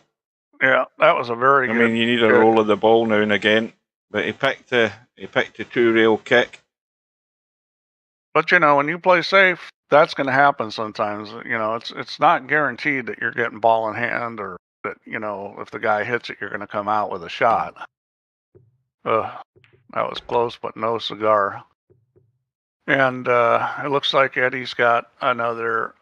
Yeah, that was a very good. I mean, you need a roll of the ball now and again, but he picked a 2-rail kick. But you know, when you play safe, that's going to happen sometimes. You know, it's not guaranteed that you're getting ball in hand, or that, you know, if the guy hits it, you're going to come out with a shot. That was close, but no cigar. And it looks like Eddie's got another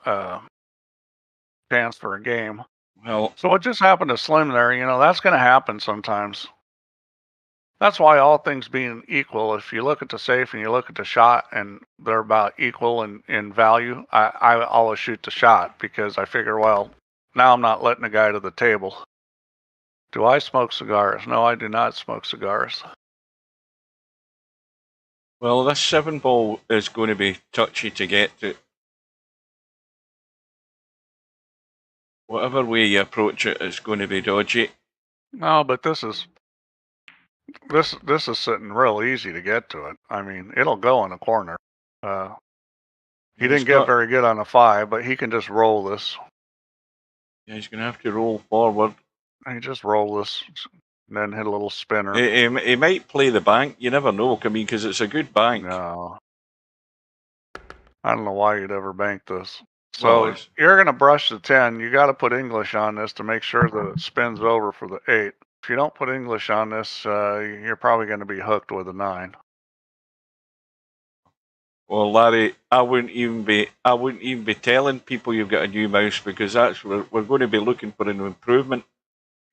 chance for a game. Well, so what just happened to Slim there? You know, that's going to happen sometimes. That's why, all things being equal, if you look at the safe and you look at the shot and they're about equal in value, I always shoot the shot, because I figure, well, now I'm not letting the guy to the table. Do I smoke cigars? No, I do not smoke cigars. Well, this 7-ball is going to be touchy to get to. Whatever way you approach it, it's going to be dodgy. No, but this is sitting real easy to get to it. I mean, it'll go in the corner. He didn't get very good on a 5, but he can just roll this. Yeah, he's going to have to roll forward. He just roll this, and then hit a little spinner. He might play the bank. You never know. I mean, because it's a good bank. No. I don't know why you'd ever bank this. So you're going to brush the 10. You got to put English on this to make sure that it spins over for the 8. If you don't put English on this, you're probably going to be hooked with a 9. Well, Larry, I wouldn't even be telling people you've got a new mouse, because we're going to be looking for an improvement.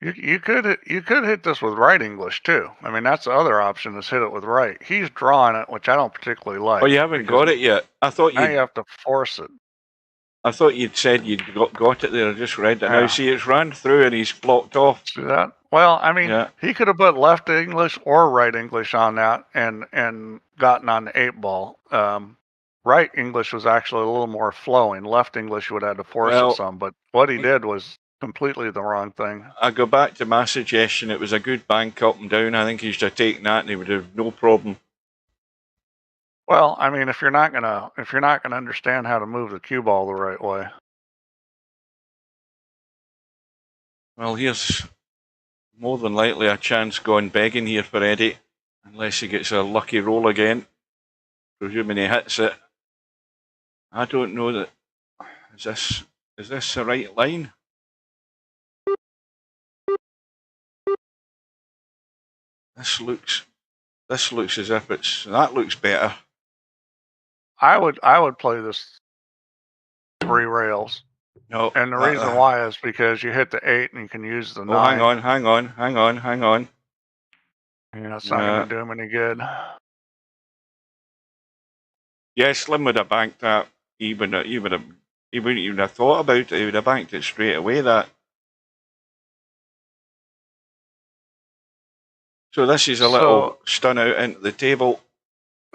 You could hit this with right English too. I mean, that's the other option, is hit it with right. He's drawing it, which I don't particularly like. Oh, you haven't got it yet? I thought you have to force it. I thought you'd said you'd got it there. I just read it now. See, it's ran through and he's blocked off. See that? Well, I mean, he could have put left English or right English on that and gotten on the 8-ball. Right English was actually a little more flowing. Left English would have had to force it some, but what he did was completely the wrong thing. I go back to my suggestion. It was a good bank up and down. I think he should have taken that and he would have no problem. Well, I mean, if you're not gonna understand how to move the cue ball the right way. Well, here's more than likely a chance going begging here for Eddie, unless he gets a lucky roll again, presuming he hits it. I don't know that. Is this the right line? This looks as if that looks better. I would play this 3 rails. No. And the reason why is because you hit the 8 and you can use the 9. Hang on. Yeah, it's not going to do him any good. Yeah, Slim would have banked that. He wouldn't even have thought about it. He would have banked it straight away, that. So this is a little stun out into the table.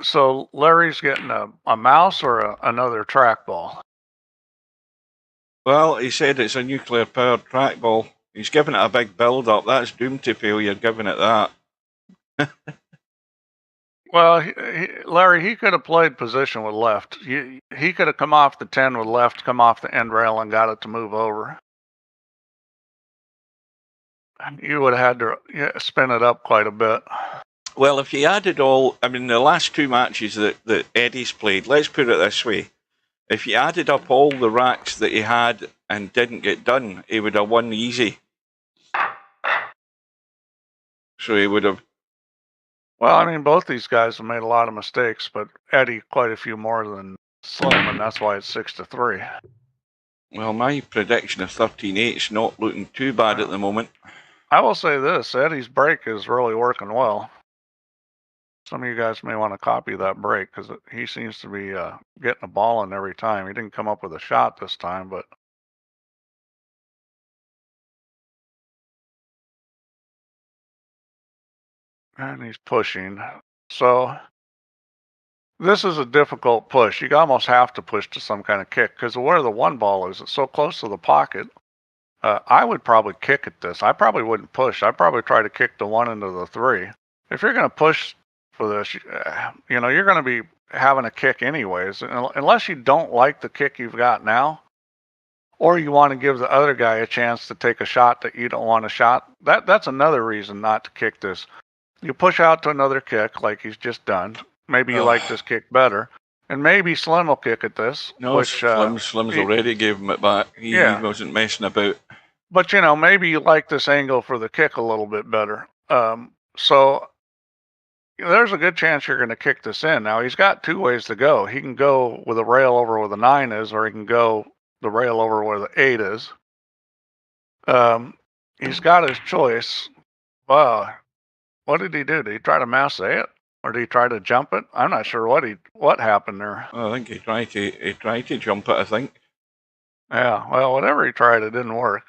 So Larry's getting a mouse or another trackball? Well, he said it's a nuclear-powered trackball. He's given it a big build-up. That's doomed to failure, giving it that. Well, Larry, he could have played position with left. He could have come off the 10 with left, come off the end rail, and got it to move over. You would have had to spin it up quite a bit. Well, if you added all, I mean, the last 2 matches that Eddie's played, let's put it this way. If he added up all the racks that he had and didn't get done, he would have won easy. So he would have. Well, I mean, both these guys have made a lot of mistakes, but Eddie quite a few more than Slim, and that's why it's 6-3. Well, my prediction of 13-8 is not looking too bad at the moment. I will say this, Eddie's break is really working well. Some of you guys may want to copy that break because he seems to be getting a ball in every time. He didn't come up with a shot this time, but and he's pushing. So this is a difficult push. You almost have to push to some kind of kick because of where the one ball is. It's so close to the pocket. I would probably kick at this. I probably wouldn't push. I'd probably try to kick the 1 into the 3. If you're going to push for this, you know, you're going to be having a kick anyways, unless you don't like the kick you've got now, or you want to give the other guy a chance to take a shot that you don't want a shot. That's another reason not to kick this. You push out to another kick like he's just done. Maybe you like this kick better. And maybe Slim will kick at this. No, which, Slim's already gave him it back. He wasn't messing about. But, you know, maybe you like this angle for the kick a little bit better. So there's a good chance you're going to kick this in. Now, he's got 2 ways to go. He can go with a rail over where the 9 is, or he can go the rail over where the 8 is. He's got his choice. Wow. What did he do? Did he try to masse it? Or did he try to jump it? I'm not sure what happened there. I think he tried to jump it, I think. Yeah, well, whatever he tried, it didn't work.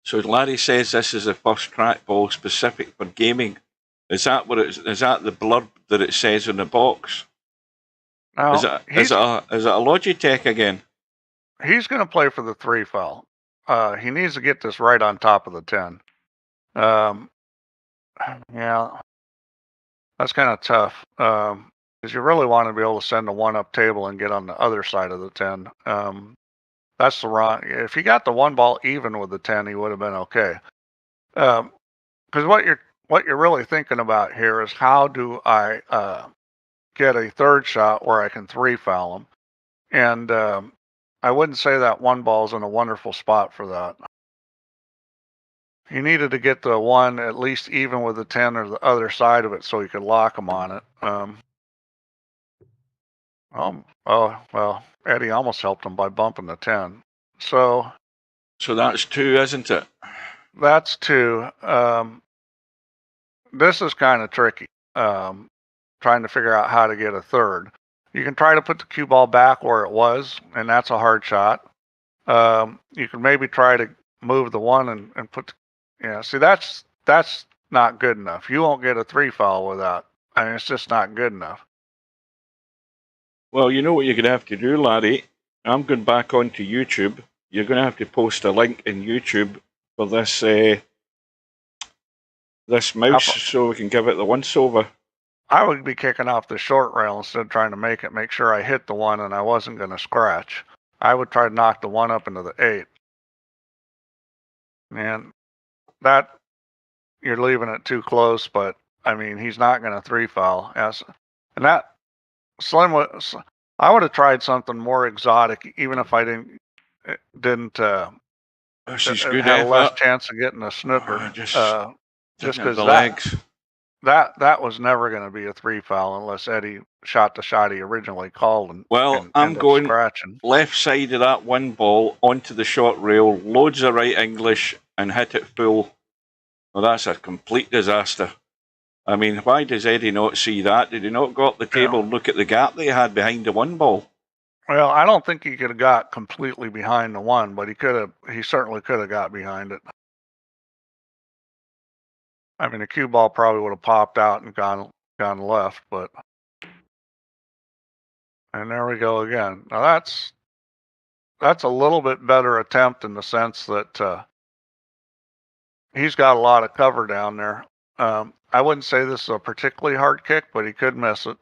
So Larry says this is a first trackball specific for gaming. Is that what is that the blurb that it says in the box? Now, is it a Logitech again? He's going to play for the 3 foul. He needs to get this right on top of the 10. Yeah, that's kind of tough because you really want to be able to send a 1-up table and get on the other side of the 10. That's the wrong. If he got the 1 ball even with the 10, he would have been okay. Because what you're really thinking about here is how do I get a 3rd shot where I can 3 foul him, and I wouldn't say that 1 ball's in a wonderful spot for that. He needed to get the 1 at least even with the 10 or the other side of it so he could lock him on it. Well, Eddie almost helped him by bumping the 10. So that's 2, isn't it? That's 2. This is kind of tricky, trying to figure out how to get a 3rd. You can try to put the cue ball back where it was, and that's a hard shot. You can maybe try to move the 1 and put the, see, that's not good enough. You won't get a 3 foul with that. I mean, it's just not good enough. Well, you know what you're going to have to do, Larry? I'm going back onto YouTube. You're going to have to post a link in YouTube for this this mouse so we can give it the once-over. I would be kicking off the short rail instead of trying to make sure I hit the 1 and I wasn't going to scratch. I would try to knock the 1 up into the 8. And that, you're leaving it too close, but I mean, he's not going to 3 foul. Yes. And that, Slim, I would have tried something more exotic, even if I didn't she's good have less chance of getting a snooker. Just because the legs. That was never going to be a 3 foul unless Eddie shot the shot he originally called. I'm going scratching. Left side of that 1 ball onto the short rail, loads of right English, and hit it full. Well, that's a complete disaster. I mean, why does Eddie not see that? Did he not go up the table and look at the gap they had behind the 1 ball? Well, I don't think he could have got completely behind the 1, but he certainly could have got behind it. I mean, the cue ball probably would have popped out and gone left, but. And there we go again. Now that's a little bit better attempt in the sense that he's got a lot of cover down there. I wouldn't say this is a particularly hard kick, but he could miss it.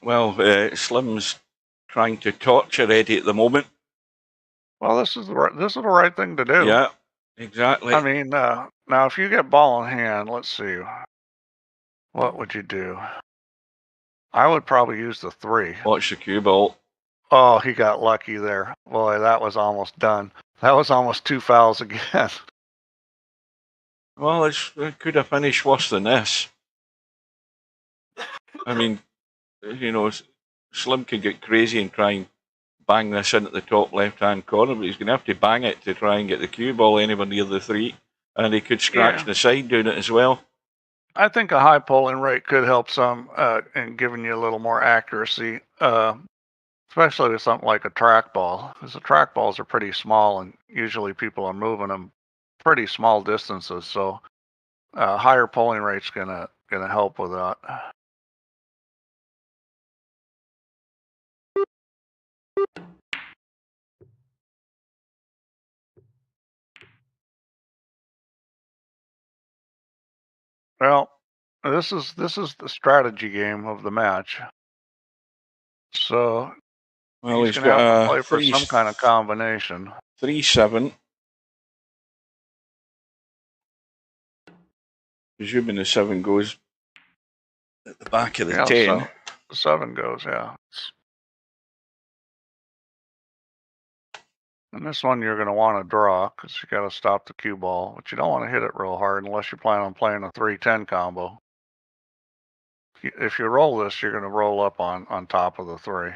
Well, Slim's trying to torture Eddie at the moment. Well, this is the right thing to do. Yeah, exactly. I mean, now if you get ball in hand, let's see. What would you do? I would probably use the 3. Watch the cue ball. Oh, he got lucky there. Boy, that was almost done. That was almost 2 fouls again. Well, it could have finished worse than this. I mean, Slim could get crazy and try and bang this in at the top left-hand corner, but he's going to have to bang it to try and get the cue ball anywhere near the 3, and he could scratch the side doing it as well. I think a high polling rate could help some in giving you a little more accuracy, especially with something like a trackball, because the trackballs are pretty small, and usually people are moving them pretty small distances. So higher polling rate's gonna help with that. Well, this is the strategy game of the match. So Well, he's going to have to play for some kind of combination. 3-7. Presuming the 7 goes at the back of the 10. So the 7 goes, yeah. And this one you're going to want to draw because you got to stop the cue ball, but you don't want to hit it real hard unless you plan on playing a 3-10 combo. If you roll this, you're going to roll up on top of the 3.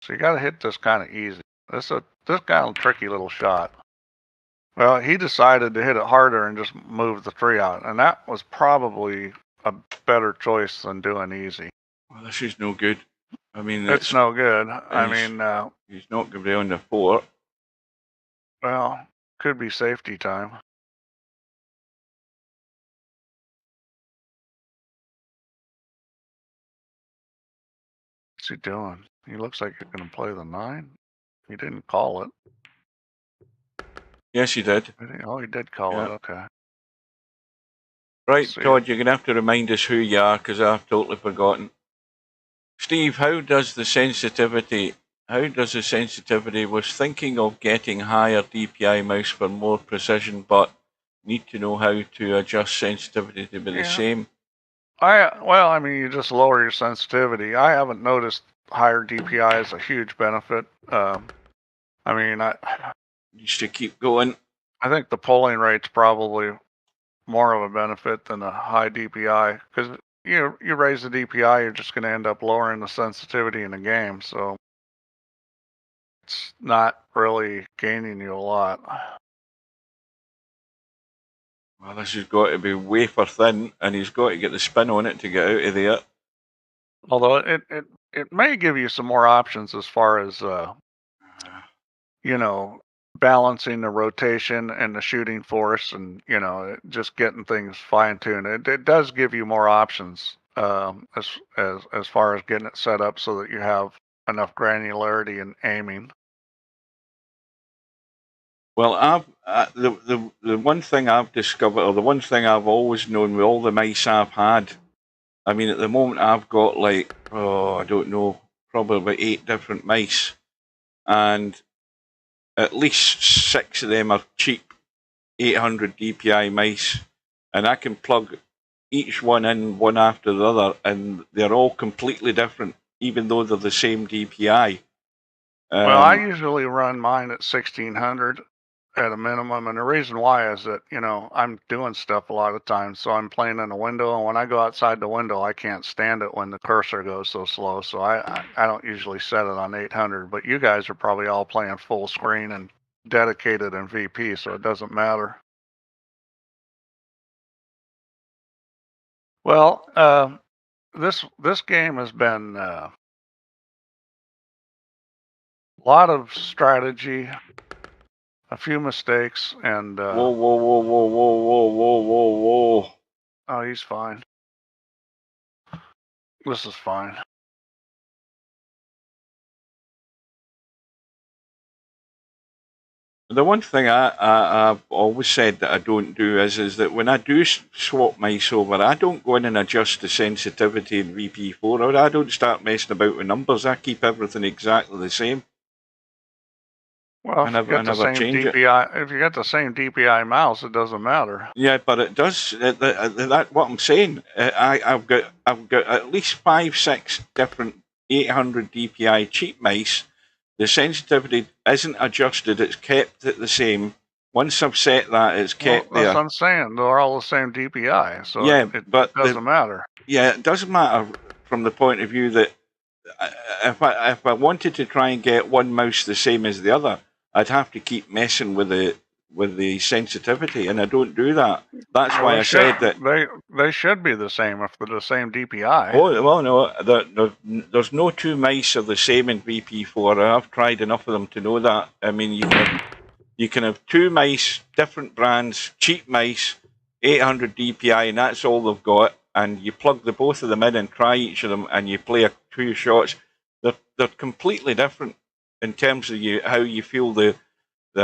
So you got to hit this kind of easy. This kind of tricky little shot. Well, he decided to hit it harder and just move the 3 out, and that was probably a better choice than doing easy. Well, this is no good. I mean, it's no good. I mean, he's not going to be on the 4. Well, could be safety time. What's he doing? He looks like he's going to play the 9. He didn't call it. Yes, he did. Oh, he did call it. Okay. Right, Todd, you're going to have to remind us who you are because I've totally forgotten. Steve, how does the sensitivity was thinking of getting higher DPI mouse for more precision, but need to know how to adjust sensitivity to be the same? Well, I mean, you just lower your sensitivity. I haven't noticed higher DPI as a huge benefit. I mean, just to keep going. I think the polling rate's probably more of a benefit than a high DPI because you raise the DPI, you're just going to end up lowering the sensitivity in the game. So it's not really gaining you a lot. Well, this has got to be wafer thin, and he's got to get the spin on it to get out of there. Although it may give you some more options as far as balancing the rotation and the shooting force, and just getting things fine tuned. It does give you more options as far as getting it set up so that you have enough granularity in aiming. Well, the one thing I've discovered, or the one thing I've always known with all the mice I've had, I mean, at the moment I've got I don't know, probably about 8 different mice, and at least 6 of them are cheap 800 DPI mice, and I can plug each one in one after the other, and they're all completely different, even though they're the same DPI. Well, I usually run mine at 1600 at a minimum, and the reason why is that I'm doing stuff a lot of times, so I'm playing in a window, and when I go outside the window, I can't stand it when the cursor goes so slow, so I don't usually set it on 800, but you guys are probably all playing full screen and dedicated in VP, so it doesn't matter. Well, this game has been a lot of strategy, a few mistakes, and whoa. Oh, he's fine. This is fine. The one thing I've always said that I don't do is that when I do swap mice over, I don't go in and adjust the sensitivity in VP4. I don't start messing about with numbers. I keep everything exactly the same. Well, I if you never got the same change it. DPI, if you got the same DPI mouse, it doesn't matter. Yeah, but it does. That what I'm saying. I've got at least 5, 6 different 800 DPI cheap mice. The sensitivity isn't adjusted; it's kept at the same. Once I've set that, it's kept Well, that's there. what I'm saying. They're all the same DPI, so Yeah, it but doesn't matter. Yeah, it doesn't matter from the point of view that if I wanted to try and get one mouse the same as the other, I'd have to keep messing with the sensitivity, and I don't do that. That's why I said that. They should be the same if they're the same DPI. Oh well, no, there's no two mice are the same in VP4. I've tried enough of them to know that. I mean, you can have two mice, different brands, cheap mice, 800 DPI, and that's all they've got. And you plug the both of them in and try each of them, and you play 2 shots. They're completely different in terms of how you feel the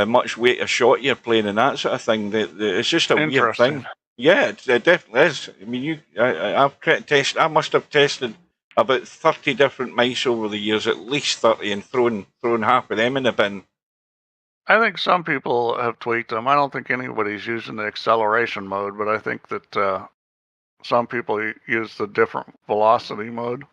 much weight of shot you're playing and that sort of thing. It's just a weird thing. Yeah, it definitely is. I mean, I've tested. I must have tested about 30 different mice over the years, at least 30, and thrown half of them in the bin. I think some people have tweaked them. I don't think anybody's using the acceleration mode, but I think that some people use the different velocity mode.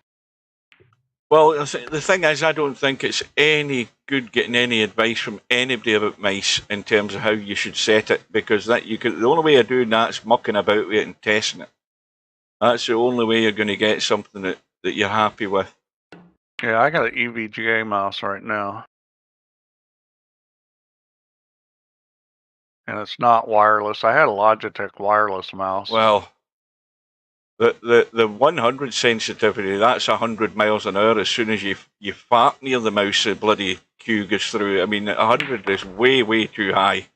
Well, the thing is, I don't think it's any good getting any advice from anybody about mice in terms of how you should set it, because the only way of doing that is mucking about with it and testing it. That's the only way you're going to get something that you're happy with. Yeah, I got an EVGA mouse right now. And it's not wireless. I had a Logitech wireless mouse. Well, the 100 sensitivity, that's 100 miles an hour. As soon as you fart near the mouse, the bloody cue goes through. I mean, 100 is way too high.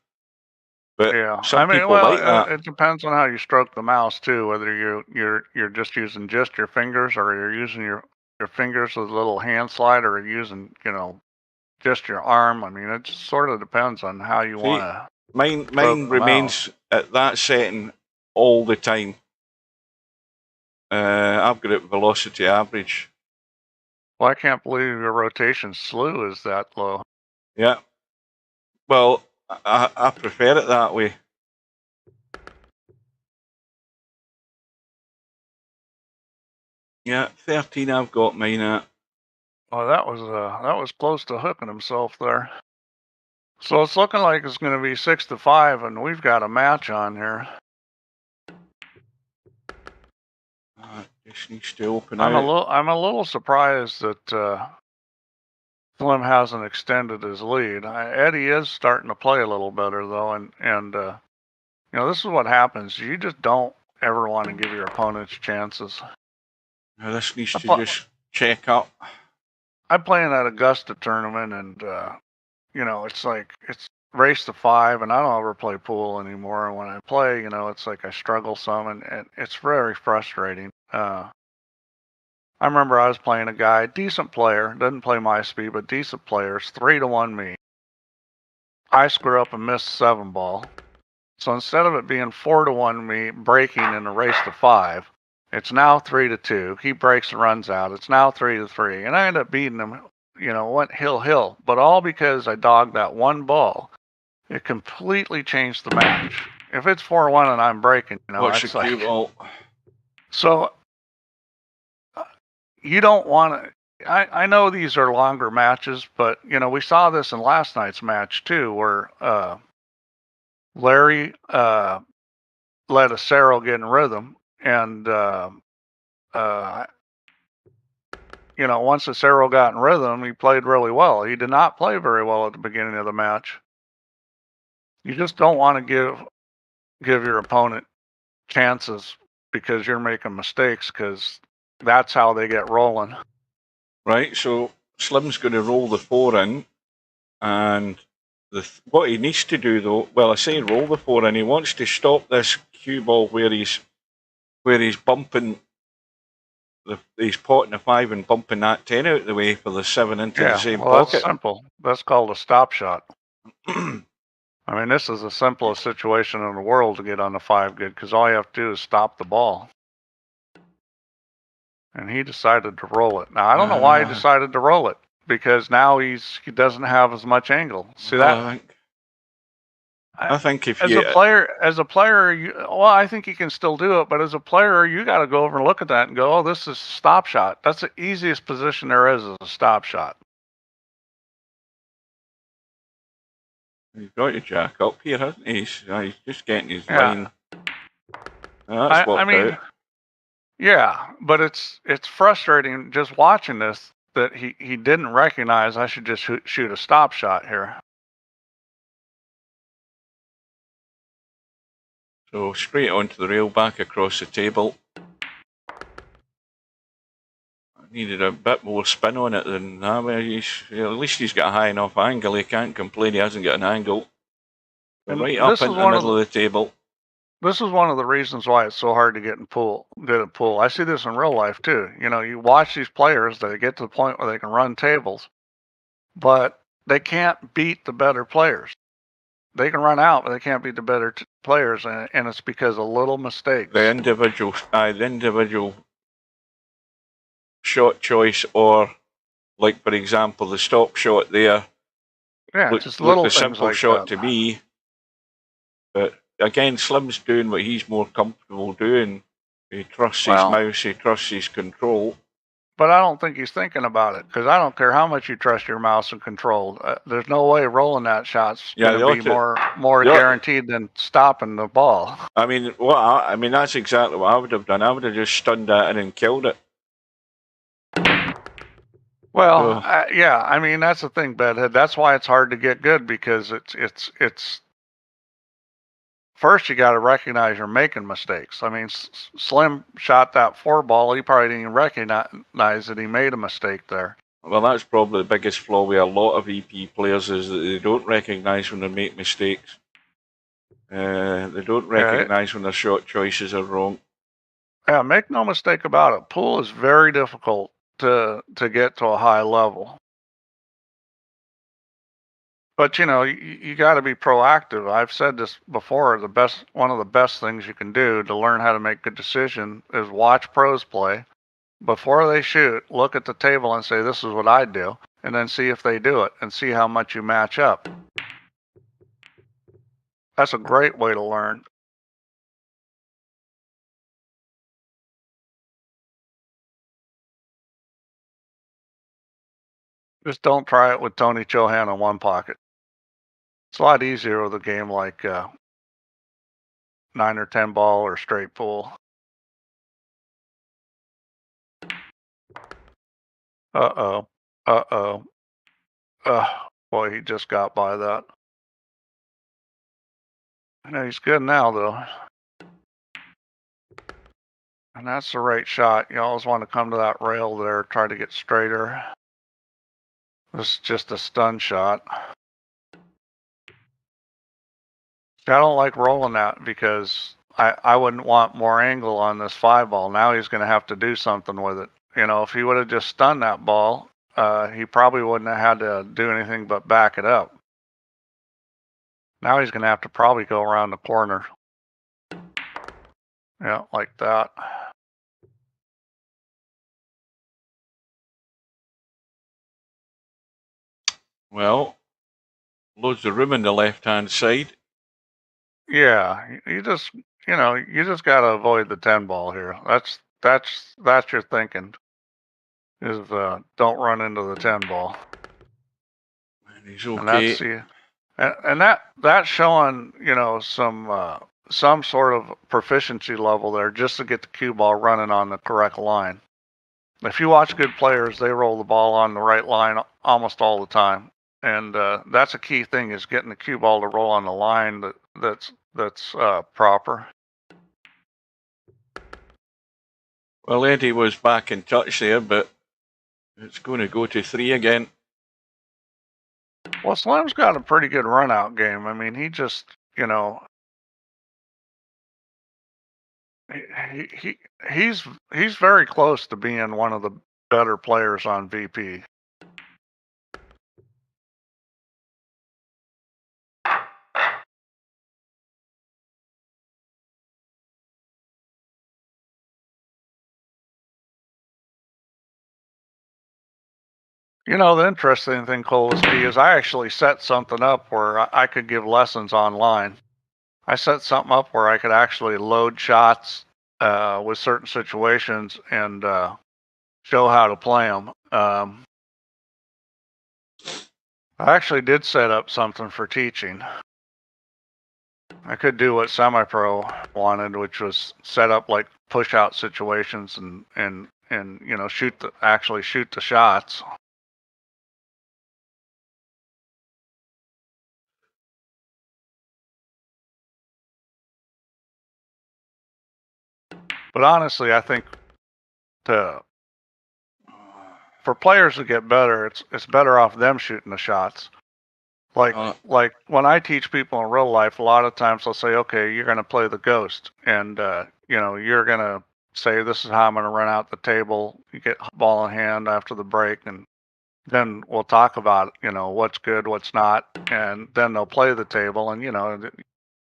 But yeah, some people like that. It depends on how you stroke the mouse too. Whether you're just using just your fingers, or you're using your fingers with a little hand slide, or you're using just your arm. I mean, it just sort of depends on how you want to. Mine remains at that setting all the time. I've got it velocity average. Well, I can't believe your rotation slew is that low. Yeah. Well, I prefer it that way. Yeah, 13 I've got mine at. Oh, that was close to hooking himself there. So it's looking like it's going to be 6-5, and we've got a match on here. Just needs to open I'm out. I'm a little surprised that Slim hasn't extended his lead. Eddie is starting to play a little better though, and this is what happens. You just don't ever want to give your opponents chances. Now this needs to just check up. I play in that Augusta tournament, and it's like it's race to 5, and I don't ever play pool anymore. And when I play, it's like I struggle some, and it's very frustrating. I remember I was playing a guy, decent player, doesn't play my speed, but decent players, 3-1 me. I screw up and miss 7 ball. So instead of it being 4-1 me breaking in a race to 5, it's now 3-2. He breaks and runs out. It's now 3-3. And I end up beating him, went hill. But all because I dogged that 1 ball. It completely changed the match. If it's 4-1 and I'm breaking, What's your cue ball? So you don't want to. I know these are longer matches, but we saw this in last night's match too, where Larry let Acero get in rhythm, and once Acero got in rhythm, he played really well. He did not play very well at the beginning of the match. You just don't want to give your opponent chances because you're making mistakes, because that's how they get rolling. Right, so Slim's going to roll the 4 in, and what he needs to do though, well, I say roll the 4 in, he wants to stop this cue ball where he's bumping, he's potting a 5 and bumping that 10 out of the way for the 7 into the same pocket. That's simple. That's called a stop shot. I mean, this is the simplest situation in the world to get on the 5 good, because all you have to do is stop the ball. And he decided to roll it. Now, I don't know why he decided to roll it. because now he doesn't have as much angle. See that? I think if as you a player, well, I think you can still do it, but as a player, you got to go over and look at that and go, oh, this is a stop shot. That's the easiest position there is a stop shot. he's got your jack up here, hasn't he? He's just getting his Yeah. line. That's I mean, out. Yeah, but it's frustrating just watching this that he didn't recognize I should just shoot a stop shot here. So straight onto the rail, back across the table. I needed a bit more spin on it than that. At least he's got a high enough angle. He can't complain he hasn't got an angle. Right up into the middle of the table. This is one of the reasons why it's so hard to get at pool. I see this in real life too. You know, you watch these players, they get to the point where they can run tables, but they can't beat the better players. They can run out, but they can't beat the better players, and it's because of little mistakes. The individual shot choice, or like for example the stop shot there. Yeah, just little things simple like shot that. to me. But again, Slim's doing what he's more comfortable doing. He trusts his mouse, he trusts his control. But I don't think he's thinking about it, because I don't care how much you trust your mouse and control. There's no way rolling that shot's going to be more guaranteed than stopping the ball. I mean, that's exactly what I would have done. I would have just stunned at it and killed it. Well, yeah, I mean, that's the thing, Bedhead. That's why it's hard to get good, because it's first you got to recognize you're making mistakes. I mean, Slim shot that 4 ball. He probably didn't even recognize that he made a mistake there. Well, that's probably the biggest flaw with a lot of VP players, is that they don't recognize when they make mistakes. They don't recognize when their shot choices are wrong. Yeah, make no mistake about it. Pool is very difficult to get to a high level. But you know, you got to be proactive. I've said this before. One of the best things you can do to learn how to make good decisions is watch pros play. Before they shoot, look at the table and say, "This is what I do," and then see if they do it and see how much you match up. That's a great way to learn. Just don't try it with Tony Chohan on one pocket. It's a lot easier with a game like 9 or 10 ball or straight pool. Uh-oh. Uh-oh. Boy, he just got by that. I know he's good now, though. And that's the right shot. You always want to come to that rail there, try to get straighter. This is just a stun shot. I don't like rolling that, because I wouldn't want more angle on this 5 ball. Now he's going to have to do something with it. You know, if he would have just stunned that ball, he probably wouldn't have had to do anything but back it up. Now he's going to have to probably go around the corner. Yeah, like that. Well, loads of room in the left-hand side. Yeah, you just got to avoid the 10 ball here. That's your thinking. Is don't run into the 10 ball. And he's okay. And that's showing, you know, some sort of proficiency level there, just to get the cue ball running on the correct line. If you watch good players, they roll the ball on the right line almost all the time. And that's a key thing, is getting the cue ball to roll on the line that's proper. Well, Eddie was back in touch there, but it's going to go to 3 again. Well, Slim's got a pretty good run-out game. I mean, he just, you know, he's very close to being one of the better players on VP. You know, the interesting thing, Cole, is I actually set something up where I could give lessons online. I set something up where I could actually load shots with certain situations and show how to play them. I actually did set up something for teaching. I could do what semi-pro wanted, which was set up like push-out situations and you know actually shoot the shots. But honestly, I think for players to get better, it's better off them shooting the shots. Like when I teach people in real life, a lot of times they'll say, "Okay, you're going to play the ghost, and you know you're going to say this is how I'm going to run out the table. You get ball in hand after the break, and then we'll talk about you know what's good, what's not, and then they'll play the table, and you know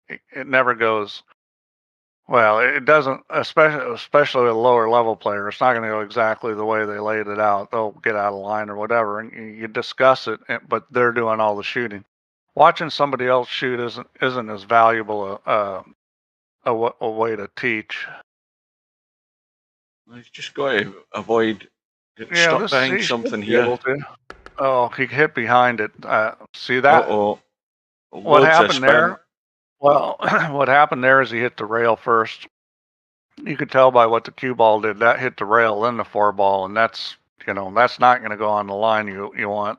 it never goes." Well, it doesn't, especially with a lower level player. It's not going to go exactly the way they laid it out. They'll get out of line or whatever, and you discuss it, but they're doing all the shooting. Watching somebody else shoot isn't as valuable a way to teach. I've just got to avoid getting Yeah, stuck this behind he should something be here. able to. Oh, he hit behind it. See that? Uh-oh. What Loads of happened spin. there? Well, what happened there is he hit the rail first. You could tell by what the cue ball did. That hit the rail, then the 4 ball, and that's you know that's not going to go on the line you want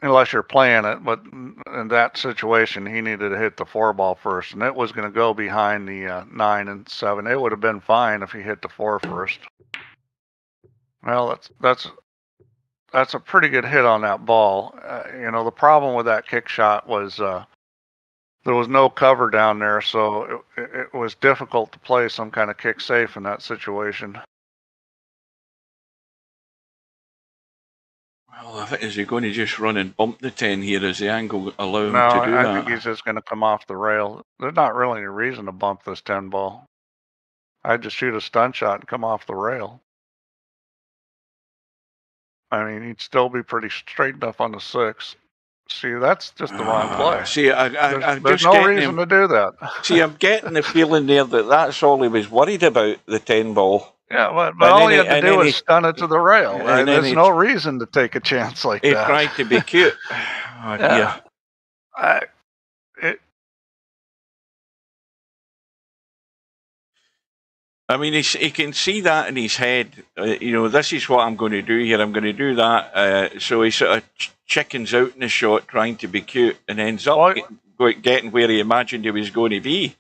unless you're playing it. But in that situation, he needed to hit the 4 ball first, and it was going to go behind the 9 and 7. It would have been fine if he hit the 4 first. Well, that's a pretty good hit on that ball. You know, the problem with that kick shot was there was no cover down there, so it was difficult to play some kind of kick safe in that situation. Well, is he going to just run and bump the 10 here? Is the angle allow him No, to do I that? think he's just going to come off the rail. There's not really any reason to bump this 10 ball. I'd just shoot a stun shot and come off the rail. I mean, he'd still be pretty straight enough on the 6. See, that's just the wrong play. See, There's no reason to do that. See, I'm getting the feeling there that that's all he was worried about, the 10 ball. Yeah, but all he had to do was stun it to the rail. and There's no reason to take a chance like He that. tried to be cute. Oh, dear. I mean, he can see that in his head. You know, this is what I'm going to do here. I'm going to do that. So he sort of chickens out in the shot, trying to be cute, and ends up getting where he imagined he was going to be.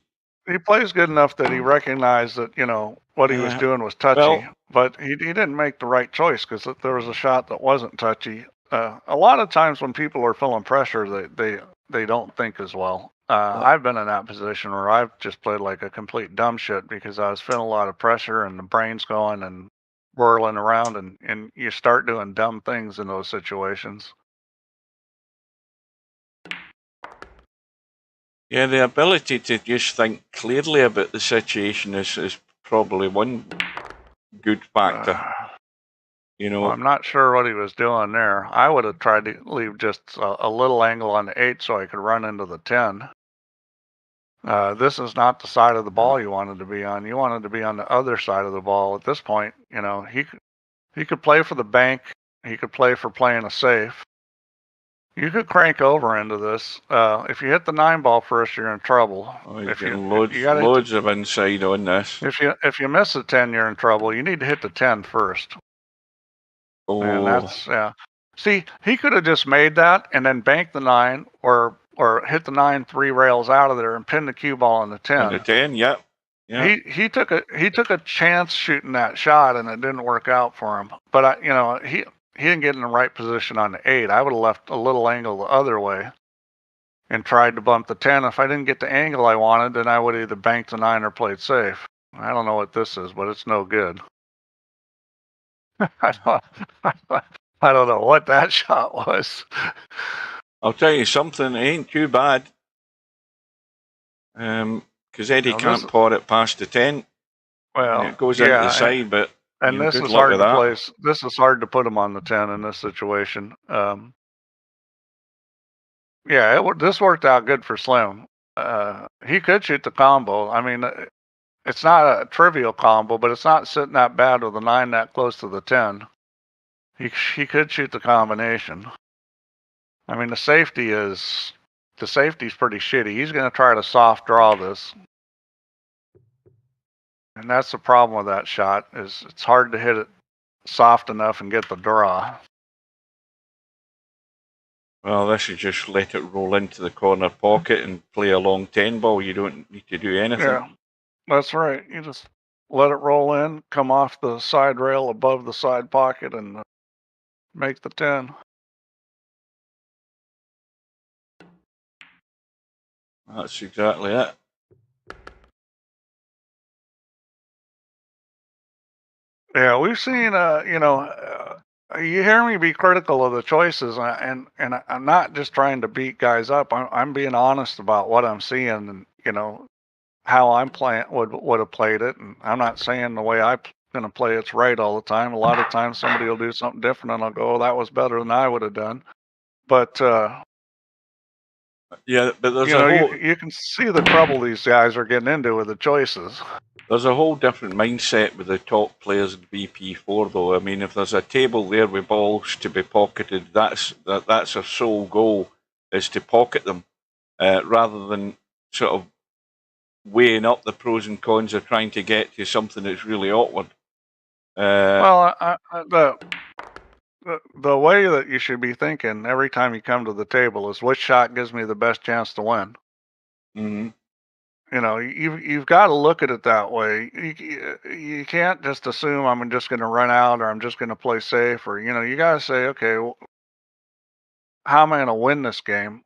He plays good enough that he recognized that, you know, what he was doing was touchy. But he didn't make the right choice because there was a shot that wasn't touchy. A lot of times when people are feeling pressure, they don't think as well. I've been in that position where I've just played like a complete dumb shit because I was feeling a lot of pressure and the brain's going and whirling around, and you start doing dumb things in those situations. Yeah, the ability to just think clearly about the situation is probably one good factor. You know, well, I'm not sure what he was doing there. I would have tried to leave just a little angle on the 8 so I could run into the 10. This is not the side of the ball you wanted to be on. You wanted to be on the other side of the ball. At this point, you know, he could play for the bank. He could play for playing a safe. You could crank over into this. If you hit the 9 ball first, you're in trouble. If you loads of inside on this. If you miss the 10, you're in trouble. You need to hit the 10 first. Oh, and that's See, he could have just made that and then banked the 9 or hit the 9 3 rails out of there and pinned the cue ball on the 10. On the 10, yep. Yeah. He took a chance shooting that shot and it didn't work out for him. But he didn't get in the right position on the 8. I would have left a little angle the other way and tried to bump the 10. If I didn't get the angle I wanted, then I would either banked the 9 or played safe. I don't know what this is, but it's no good. I don't know what that shot was. I'll tell you something, it ain't too bad. Because Eddie can't pour it past the 10. Well, it goes into the side, but And You know, this good is luck hard with to that. place. This is hard to put him on the 10 in this situation. Yeah, this worked out good for Slim. He could shoot the combo. I mean, it's not a trivial combo, but it's not sitting that bad with a 9 that close to the 10. He could shoot the combination. I mean, the safety's pretty shitty. He's going to try to soft draw this. And that's the problem with that shot, is it's hard to hit it soft enough and get the draw. Well, this is just let it roll into the corner pocket and play a long 10 ball. You don't need to do anything. Yeah, that's right. You just let it roll in, come off the side rail above the side pocket, and make the 10. That's exactly it. Yeah, we've seen, you hear me be critical of the choices, and I'm not just trying to beat guys up. I'm being honest about what I'm seeing, and how I'm playing would have played it. And I'm not saying the way I'm gonna play it's right all the time. A lot of times somebody will do something different, and I'll go, "Oh, that was better than I would have done." But Yeah, but there's you can see the trouble these guys are getting into with the choices. There's a whole different mindset with the top players in VP4, though. I mean, if there's a table there with balls to be pocketed, that's our sole goal, is to pocket them, rather than sort of weighing up the pros and cons of trying to get to something that's really awkward. Well, the way that you should be thinking every time you come to the table is, which shot gives me the best chance to win. Mm-hmm. You've got to look at it that way. You can't just assume I'm just going to run out, or I'm just going to play safe, or you got to say, okay, well, how am I going to win this game?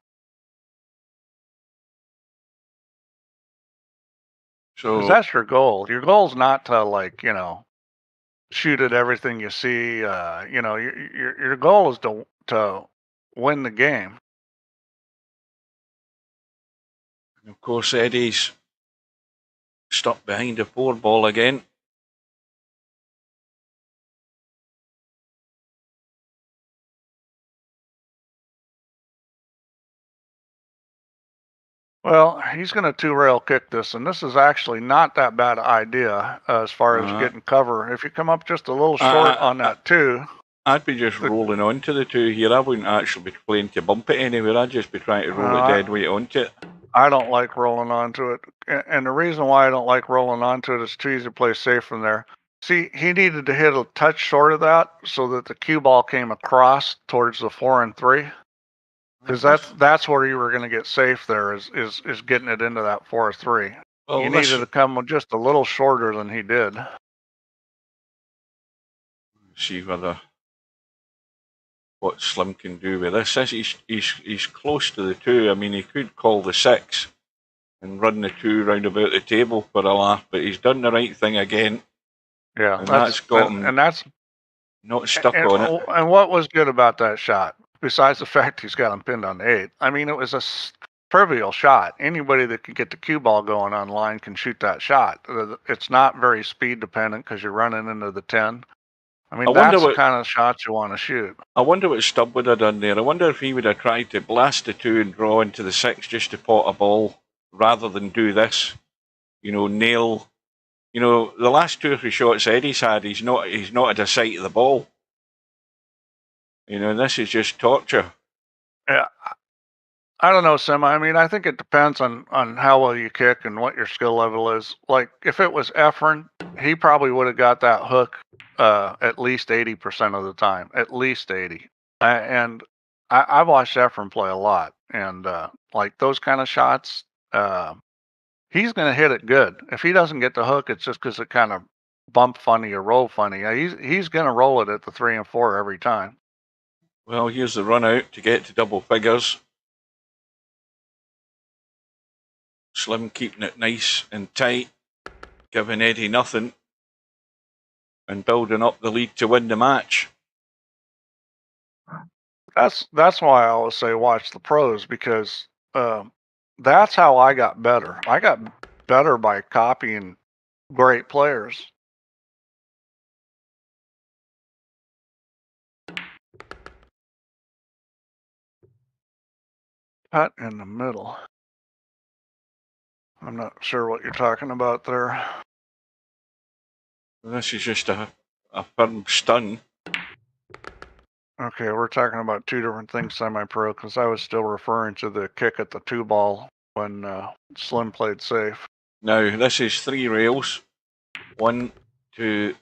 Because So that's your goal. Your goal is not to shoot at everything you see. Your goal is to win the game. of course, Eddie's stuck behind the 4 ball again. Well, he's going to 2-rail kick this, and this is actually not that bad idea as far as getting cover. If you come up just a little short on that 2. I'd be just rolling onto the 2 here. I wouldn't actually be playing to bump it anywhere. I'd just be trying to roll it dead weight onto it. I don't like rolling onto it. And the reason why I don't like rolling onto it is too easy to play safe from there. See, he needed to hit a touch short of that so that the cue ball came across towards the 4 and 3. Because that's where you were going to get safe there, is getting it into that 4-3. Well, you needed to come just a little shorter than he did. See what Slim can do with this. He's close to the 2. I mean, he could call the 6 and run the 2 round about the table for a laugh, but he's done the right thing again. Yeah, and that's got him that's not stuck on it. And what was good about that shot, besides the fact he's got him pinned on the 8? I mean, it was a trivial shot. Anybody that can get the cue ball going on line can shoot that shot. It's not very speed dependent because you're running into the 10. I mean, that's the kind of shots you want to shoot. I wonder what Stubb would have done there. I wonder if he would have tried to blast the 2 and draw into the 6 just to pot a ball, rather than do this. Nail. The last 2 or 3 shots Eddie's had, he's not at the sight of the ball. This is just torture. Yeah. I don't know, Sim. I mean, I think it depends on how well you kick and what your skill level is. Like, if it was Efren, he probably would have got that hook at least 80% of the time. At least 80. And I've watched Efren play a lot. And like those kind of shots, he's going to hit it good. If he doesn't get the hook, it's just because it kind of bump funny or roll funny. He's going to roll it at the 3 and 4 every time. Well, here's the run out to get to double figures. Slim keeping it nice and tight, giving Eddie nothing, and building up the lead to win the match. That's why I always say watch the pros, because that's how I got better. I got better by copying great players. Cut in the middle. I'm not sure what you're talking about there. This is just a firm stun. Okay, we're talking about two different things, semi-pro, because I was still referring to the kick at the 2-ball when Slim played safe. Now, this is 3 rails. 1, 2,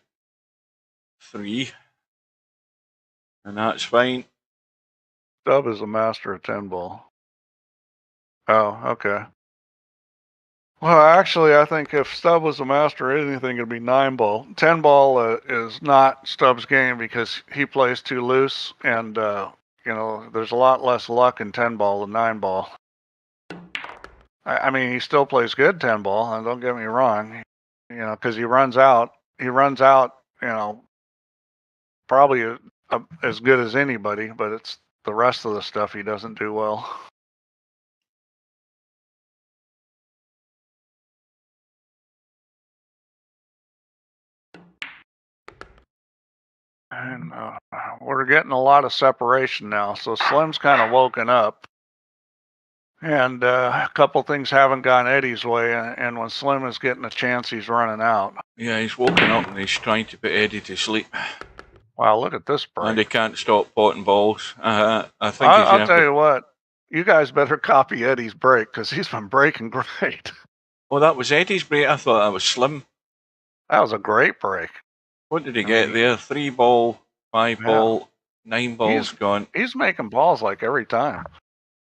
3. And that's fine. Stub is a master of 10-ball. Oh, okay. Well, actually, I think if Stub was a master of anything, it'd be 9-ball. 10-ball is not Stub's game because he plays too loose, and there's a lot less luck in 10-ball than 9-ball. I mean, he still plays good 10-ball, and don't get me wrong, because he runs out, probably as good as anybody, but it's the rest of the stuff he doesn't do well. And we're getting a lot of separation now, so Slim's kind of woken up. And a couple things haven't gone Eddie's way, and when Slim is getting a chance, he's running out. Yeah, he's woken up and he's trying to put Eddie to sleep. Wow, look at this break. And he can't stop potting balls. I think I'll tell you what, you guys better copy Eddie's break, because he's been breaking great. Oh, that was Eddie's break? I thought that was Slim. That was a great break. What did he get there? 3-ball, 5-ball, 9 balls gone. He's making balls like every time.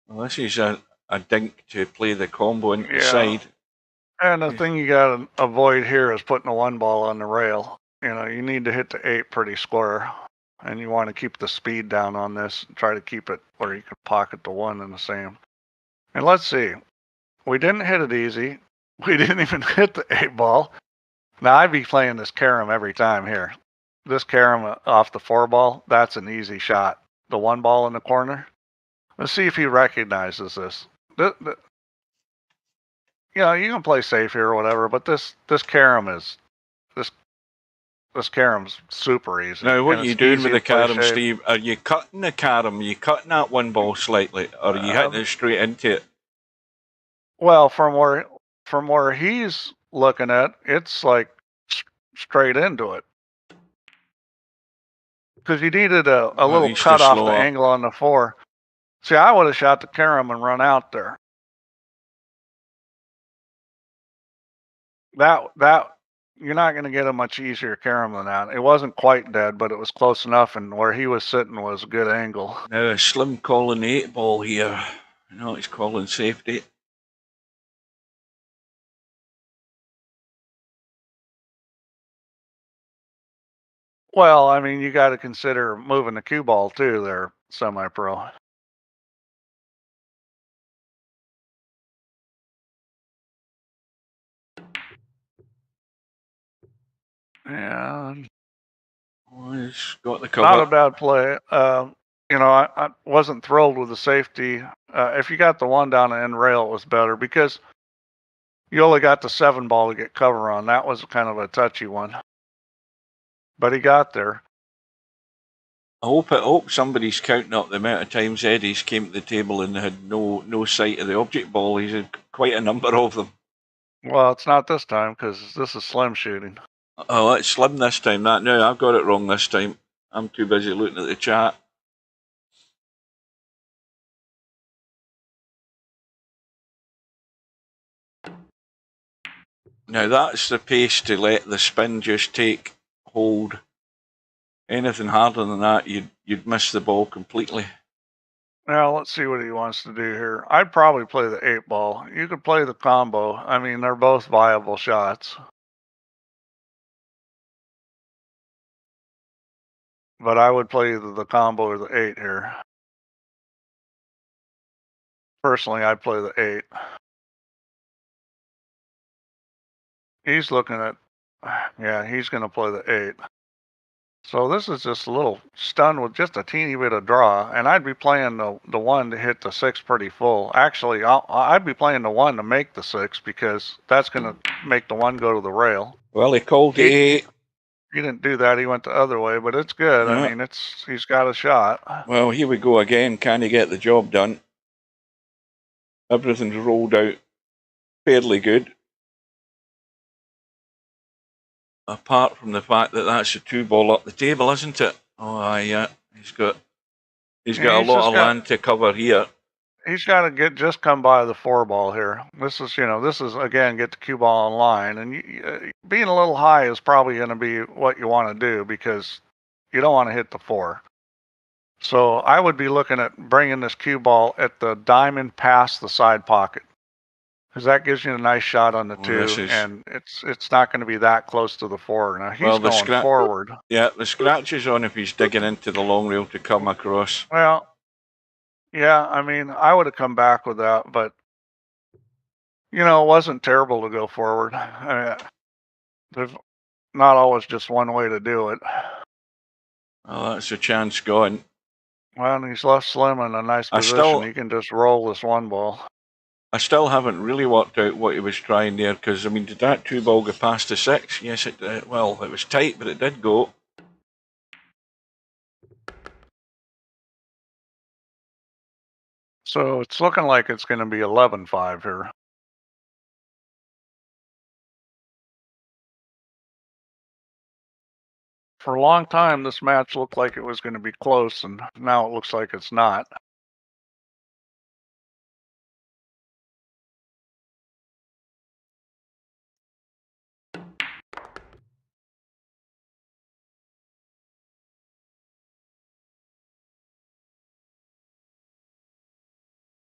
Well, this is a dink to play the combo into the side. And the thing you got to avoid here is putting a 1-ball on the rail. You need to hit the 8 pretty square. And you want to keep the speed down on this and try to keep it where you can pocket the 1 in the same. And let's see. We didn't hit it easy. We didn't even hit the 8-ball. Now, I'd be playing this carom every time here. This carom off the 4-ball, that's an easy shot. The 1-ball in the corner. Let's see if he recognizes this. You can play safe here or whatever, but this carom is this carom's super easy. Now, what are you doing with the carom, Steve? Are you cutting the carom? Are you cutting that 1-ball slightly, or are you hitting it straight into it? Well, from where he's looking at, it's like straight into it. Because you needed a little cut off the angle on the 4. See, I would have shot the carom and run out there. That you're not going to get a much easier carom than that. It wasn't quite dead, but it was close enough, and where he was sitting was a good angle. Now, Slim calling the 8-ball here. He's calling safety. Well, I mean, you got to consider moving the cue ball too there, semi-pro. Yeah. He's got the cover. Not a bad play. I wasn't thrilled with the safety. If you got the 1 down the end rail, it was better because you only got the 7-ball to get cover on. That was kind of a touchy one. But he got there. I hope somebody's counting up the amount of times Eddie's came to the table and they had no sight of the object ball. He's had quite a number of them. Well, it's not this time because this is Slim shooting. Oh, it's Slim this time. No, I've got it wrong this time. I'm too busy looking at the chat. Now that's the pace to let the spin just take hold. Anything harder than that, you'd miss the ball completely. Now, let's see what he wants to do here. I'd probably play the 8-ball. You could play the combo. I mean, they're both viable shots. But I would play either the combo or the 8 here. Personally, I'd play the 8. He's looking at, he's going to play the 8. So this is just a little stun with just a teeny bit of draw, and I'd be playing the 1 to hit the 6 pretty full. Actually, I'd be playing the 1 to make the 6 because that's going to make the 1 go to the rail. Well, he called the 8. He didn't do that. He went the other way, but it's good. Yeah. I mean, he's got a shot. Well, here we go again. Can he get the job done? everything's rolled out fairly good. Apart from the fact that that's a 2-ball up the table, isn't it? Oh, yeah. He's got a lot of land to cover here. He's got to just come by the 4-ball here. This is again, get the cue ball online, and being a little high is probably going to be what you want to do because you don't want to hit the 4. So I would be looking at bringing this cue ball at the diamond past the side pocket, because that gives you a nice shot on the 2, and it's not going to be that close to the 4. Now he's going forward. Yeah, the scratch is on if he's digging into the long rail to come across. Well, yeah, I mean, I would have come back with that, but it wasn't terrible to go forward. There's not always just one way to do it. Well, that's a chance gone. Well, and he's left Slim in a nice position. He can just roll this 1-ball. I still haven't really worked out what he was trying there, because, I mean, did that 2-ball go past the 6? Yes, it did. Well, it was tight, but it did go. So it's looking like it's going to be 11-5 here. For a long time, this match looked like it was going to be close, and now it looks like it's not.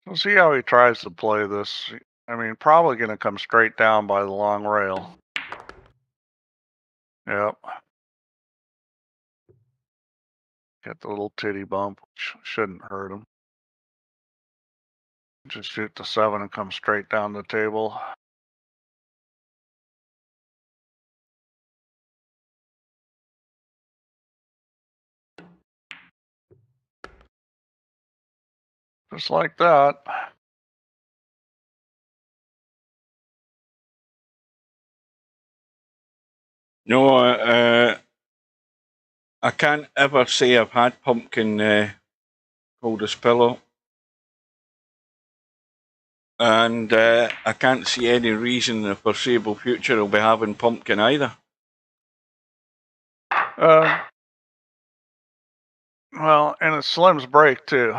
We'll see how he tries to play this. I mean, probably going to come straight down by the long rail. Yep. Get the little titty bump, which shouldn't hurt him. Just shoot the 7 and come straight down the table. Just like that. No, I can't ever say I've had Pumpkin hold his pillow. And I can't see any reason in the foreseeable future he'll be having Pumpkin either. Well, and it's Slim's break too.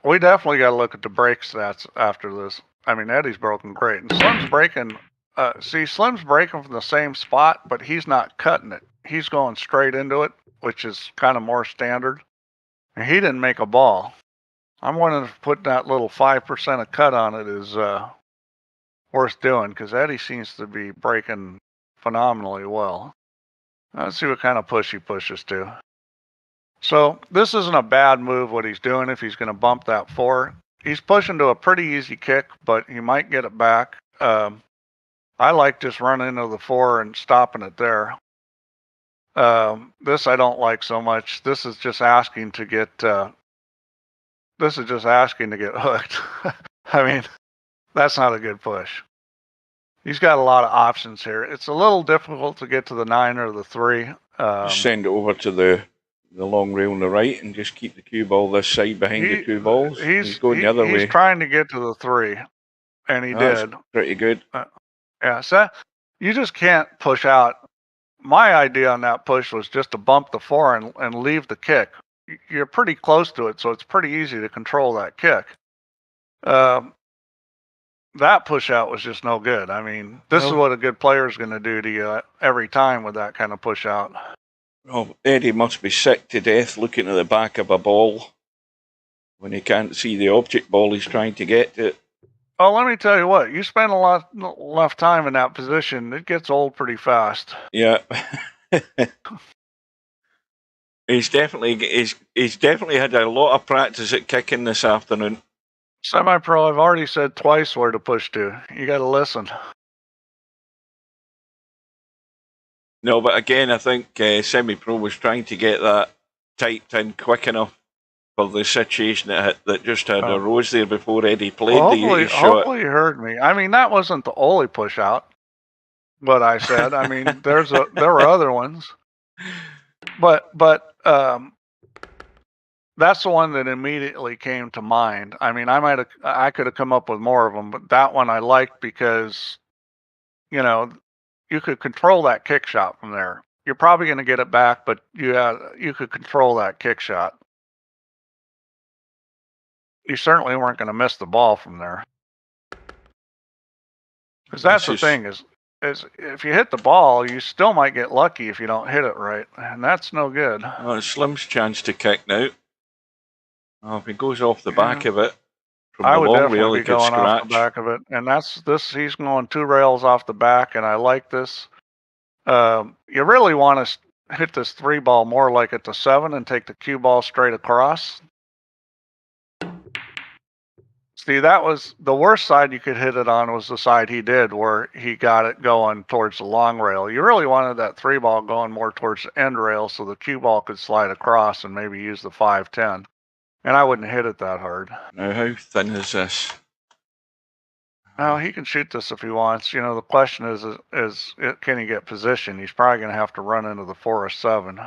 We definitely got to look at the break stats after this. I mean, Eddie's broken great, and Slim's breaking. Slim's breaking from the same spot, but he's not cutting it. He's going straight into it, which is kind of more standard. And he didn't make a ball. I'm wondering if putting that little 5% of cut on it is worth doing, because Eddie seems to be breaking phenomenally well. Let's see what kind of push he pushes to. So this isn't a bad move what he's doing if he's going to bump that 4. He's pushing to a pretty easy kick, but he might get it back. I like just running into the 4 and stopping it there. This I don't like so much. This is just asking to get hooked. I mean, that's not a good push. He's got a lot of options here. It's a little difficult to get to the 9 or the 3. Just send it over to the long rail on the right and just keep the cue ball this side behind the 2 balls. He's going the other way. He's trying to get to the 3, and he did. Pretty good. Yeah, so you just can't push out. My idea on that push was just to bump the 4 and leave the kick. You're pretty close to it, so it's pretty easy to control that kick. That push out was just no good. I mean, this is what a good player is going to do to you every time with that kind of push out. Oh, Eddie must be sick to death looking at the back of a ball when he can't see the object ball he's trying to get to. Oh, let me tell you what, you spend a lot enough time in that position, it gets old pretty fast. Yeah. He's definitely had a lot of practice at kicking this afternoon. Semi-pro, I've already said twice where to push to. You got to listen. No, but again, I think Semi-Pro was trying to get that typed in quick enough for the situation that just had arose there before Eddie played the shot. Hopefully you heard me. I mean, that wasn't the only push out, what I said. I mean, there were other ones. But that's the one that immediately came to mind. I mean, I could have come up with more of them, but that one I liked because, you know, you could control that kick shot from there. You're probably going to get it back, but you could control that kick shot. You certainly weren't going to miss the ball from there. Because that's the thing is if you hit the ball, you still might get lucky if you don't hit it right, and that's no good. Oh, it's Slim's chance to kick now. Oh, if he goes off the back of it, from I the would long definitely rail, he be could going off the scratch. back of it, and that's this. He's going 2 rails off the back, and I like this. You really want to hit this 3 ball more like at the 7 and take the cue ball straight across. See, that was the worst side you could hit it on was the side he did where he got it going towards the long rail. You really wanted that 3 ball going more towards the end rail so the cue ball could slide across and maybe use the 5-10. And I wouldn't hit it that hard. Now, how thin is this? Now, he can shoot this if he wants. You know, the question is can he get position? He's probably going to have to run into the 4 or 7.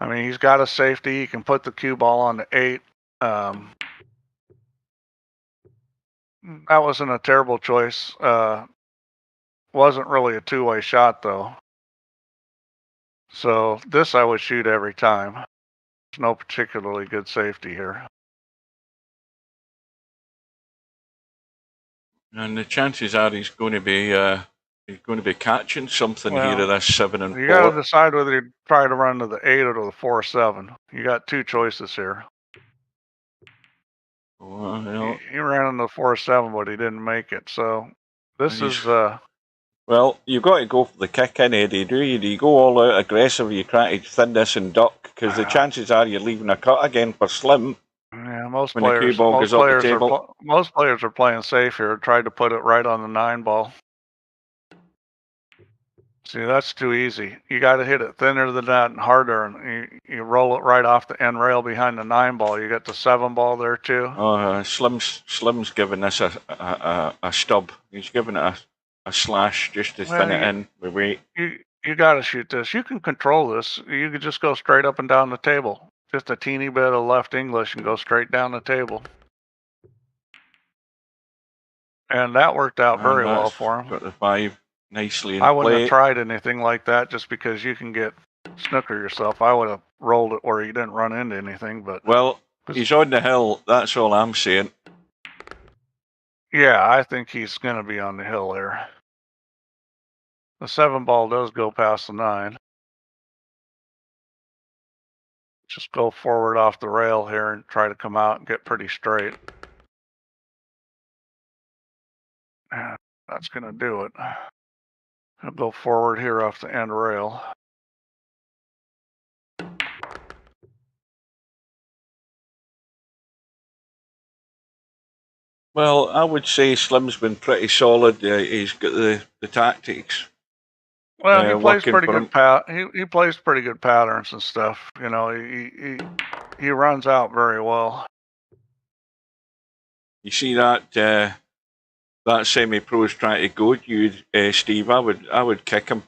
I mean, he's got a safety. He can put the cue ball on the 8. That wasn't a terrible choice. Wasn't really a two-way shot, though. So this I would shoot every time. There's no particularly good safety here. And the chances are he's going to be catching something here at this 7 and 4. You got to decide whether you try to run to the 8 or to the 4-7. You got 2 choices here. Well, he ran on the 4-7, but he didn't make it. So this is. Well, you've got to go for the kick in, Eddie. Do you? Do you go all out aggressive? You try to thin this and duck because the chances are you're leaving a cut again for Slim. Yeah, most players are playing safe here. Tried to put it right on the 9 ball. See, that's too easy. You got to hit it thinner than that and harder, and you roll it right off the end rail behind the 9 ball. You got the 7 ball there too. Oh, Slim's giving this a stub. He's giving it a slash just to thin it in with weight. You got to shoot this. You can control this. You could just go straight up and down the table. Just a teeny bit of left English and go straight down the table. And that worked out very well for him. Got the 5 nicely in I wouldn't play. have tried anything like that just because you can get snooker yourself. I would have rolled it where you didn't run into anything. But well, he's on the hill. That's all I'm saying. Yeah, I think he's going to be on the hill there. The 7 ball does go past the 9. Just go forward off the rail here and try to come out and get pretty straight. And that's going to do it. I'll go forward here off the end rail. Well, I would say Slim's been pretty solid. He's got the tactics. Well, he plays pretty good. He plays pretty good patterns and stuff. You know, he runs out very well. You see that that semi-pro is trying to goad you, Steve. I would kick him.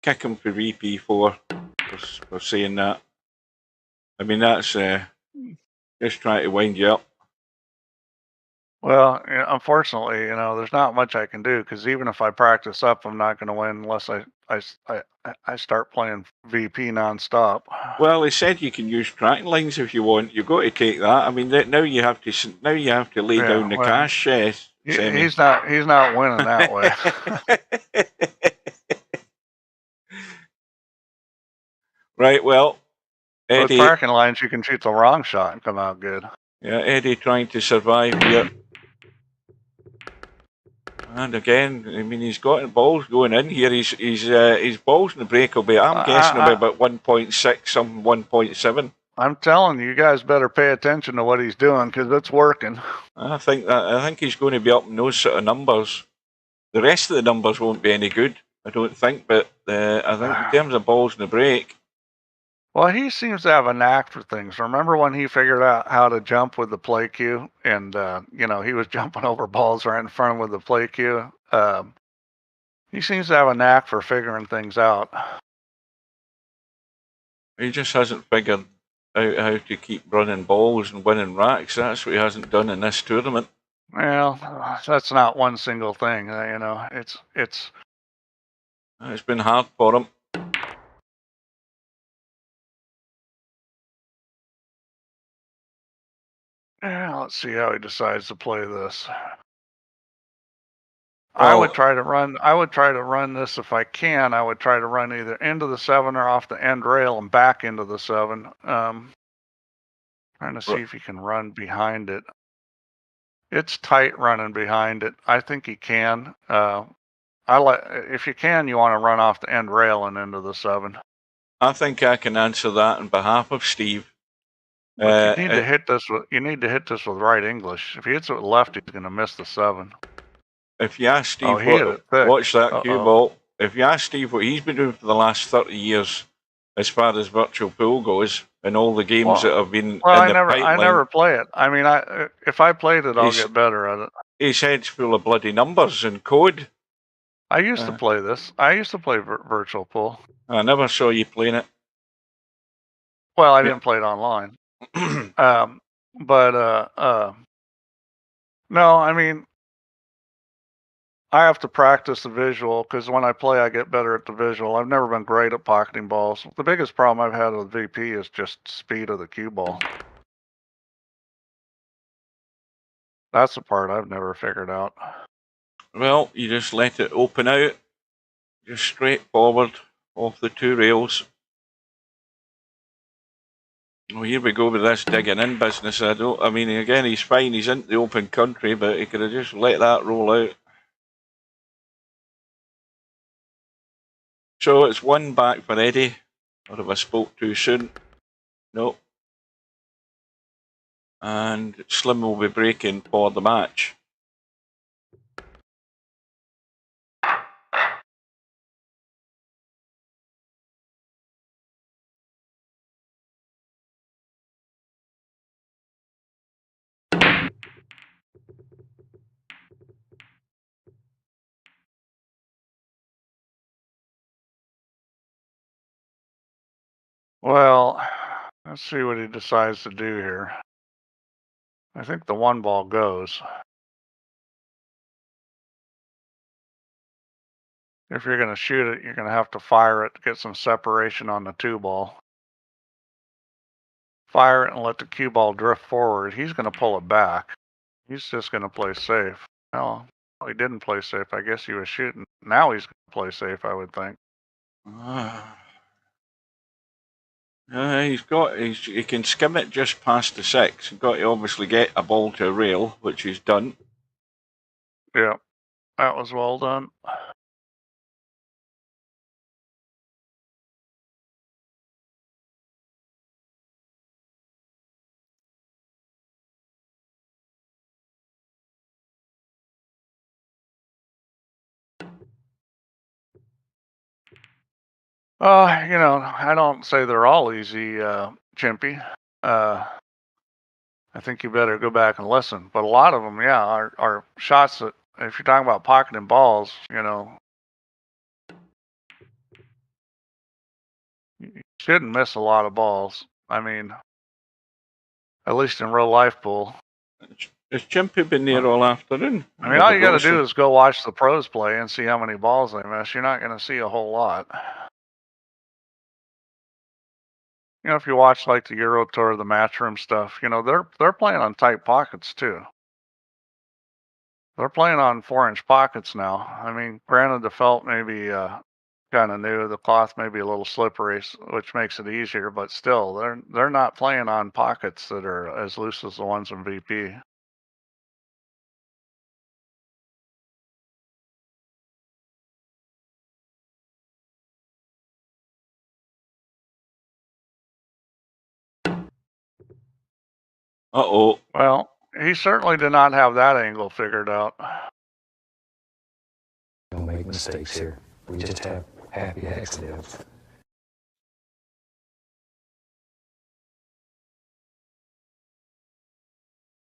Kick him for VP4 for saying that. I mean, that's just trying to wind you up. Well, unfortunately, there's not much I can do because even if I practice up, I'm not going to win unless I start playing VP nonstop. Well, they said you can use tracking lines if you want. You've got to take that. I mean, now you have to lay down the cash. He's not winning that way. Right. Well, Eddie. With tracking lines, you can shoot the wrong shot and come out good. Yeah, Eddie trying to survive here. And again, I mean, he's got balls going in here. His balls in the break will be, I'm guessing, will be about 1.6, some 1.7. I'm telling you, you guys better pay attention to what he's doing because it's working. I think he's going to be up in those sort of numbers. The rest of the numbers won't be any good, I don't think. But I think in terms of balls in the break. Well, he seems to have a knack for things. Remember when he figured out how to jump with the play cue, and he was jumping over balls right in front of him with the play cue. He seems to have a knack for figuring things out. He just hasn't figured how to keep running balls and winning racks. That's what he hasn't done in this tournament. Well, that's not one single thing. You know, it's been hard for him. Yeah, let's see how he decides to play this. I would try to run this if I can. I would try to run either into the 7 or off the end rail and back into the 7. Trying to see if he can run behind it. It's tight running behind it. I think he can. If you can, you want to run off the end rail and into the 7. I think I can answer that on behalf of Steve. But you need to hit this with right English. If he hits it with left, he's going to miss the 7. If you ask Steve, watch that cue ball. If you ask Steve what he's been doing for the last 30 years, as far as virtual pool goes, and all the games that have been I never play it. I mean, if I played it, I'll get better at it. His head's full of bloody numbers and code. I used to play this. I used to play virtual pool. I never saw you playing it. Well, I didn't play it online. No, I mean, I have to practice the visual because when I play, I get better at the visual. I've never been great at pocketing balls. The biggest problem I've had with VP is just speed of the cue ball. That's the part I've never figured out. Well, you just let it open out, just straight forward off the 2 rails. Well, here we go with this digging in business. I mean, again, he's fine. He's into the open country, but he could have just let that roll out. So it's 1 back for Eddie. Or have I spoke too soon? No. And Slim will be breaking for the match. Well, let's see what he decides to do here. I think the 1 ball goes. If you're going to shoot it, you're going to have to fire it to get some separation on the 2 ball. Fire it and let the cue ball drift forward. He's going to pull it back. He's just going to play safe. Well, he didn't play safe. I guess he was shooting. Now he's going to play safe, I would think. He can skim it just past the 6. He's got to obviously get a ball to a rail, which he's done. Yeah, that was well done. You know, I don't say they're all easy, Chimpy. I think you better go back and listen. But a lot of them, yeah, are shots that, if you're talking about pocketing balls, you know, you shouldn't miss a lot of balls. I mean, at least in real life pool. Has Chimpy been there all afternoon? I mean, all you got to do is go watch the pros play and see how many balls they miss. You're not going to see a whole lot. You know, if you watch like the Euro Tour, the Matchroom stuff, you know, they're playing on tight pockets too. They're playing on 4-inch pockets now. I mean, granted, the felt may be kind of new, the cloth may be a little slippery, which makes it easier, but still, they're not playing on pockets that are as loose as the ones in VP. Uh-oh. Well, he certainly did not have that angle figured out. Don't make mistakes here. We just have happy accidents.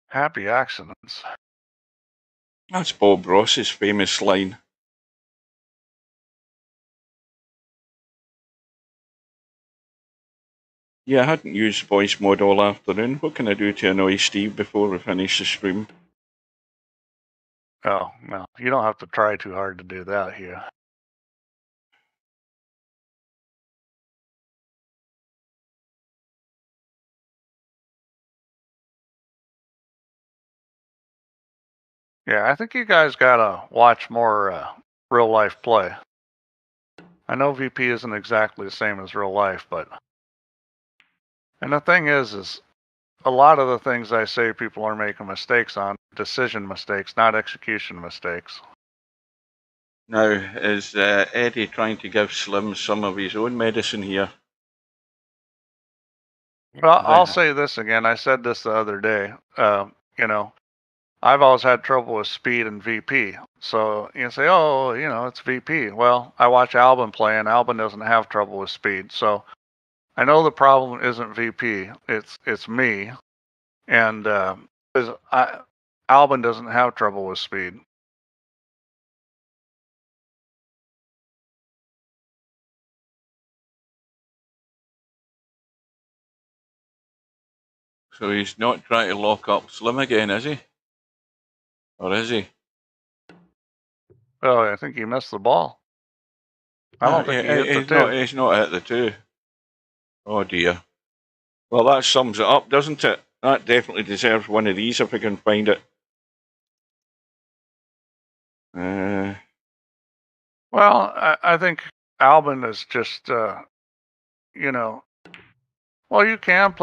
Happy accidents. That's Bob Ross's famous line. Yeah, I hadn't used voice mode all afternoon. What can I do to annoy Steve before we finish the stream? Oh, no. You don't have to try too hard to do that here. Yeah, I think you guys gotta watch more real life play. I know VP isn't exactly the same as real life, but and the thing is a lot of the things I say people are making mistakes on, decision mistakes, not execution mistakes. Now, is Eddie trying to give Slim some of his own medicine here? Well, I'll say this again. I said this the other day. You know, I've always had trouble with speed and VP. So you say, oh, you know, it's VP. Well, I watch Albin play, and Albin doesn't have trouble with speed. So I know the problem isn't VP. It's me, and Albin doesn't have trouble with speed. So he's not trying to lock up Slim again, is he? Or is he? Oh, I think he missed the ball. I don't think he hit the two. He's not hit the two. Oh dear. Well, that sums it up, doesn't it? That definitely deserves one of these if we can find it. Well, I think Albin is just, you know, well, you can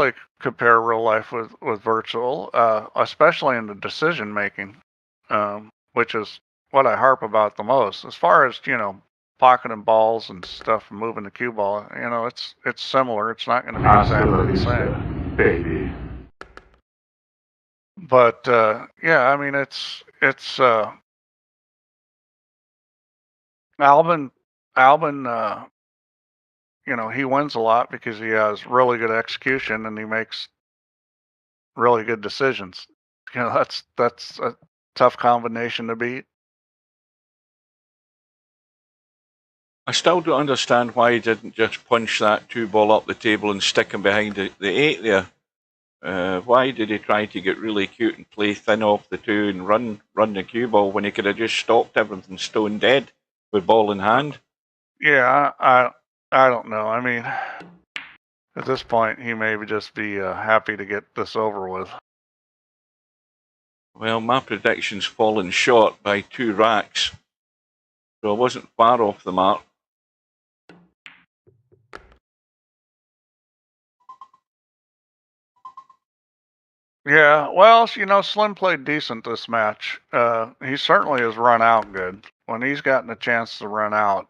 compare real life with virtual, especially in the decision making, which is what I harp about the most. As far as pocketing balls and stuff and moving the cue ball, it's similar. It's not going to be exactly the same, baby. but yeah, I mean it's Albin. He wins a lot because he has really good execution and he makes really good decisions. That's a tough combination to beat. I still don't understand why he didn't just punch that two ball up the table and stick him behind the 8 there. Why did he try to get really cute and play thin off the two and run the cue ball when he could have just stopped everything stone dead with ball in hand? Yeah, I don't know. I mean, at this point, he may just be happy to get this over with. Well, my prediction's fallen short by 2 racks, so I wasn't far off the mark. Yeah, well, Slim played decent this match. He certainly has run out good. When he's gotten a chance to run out,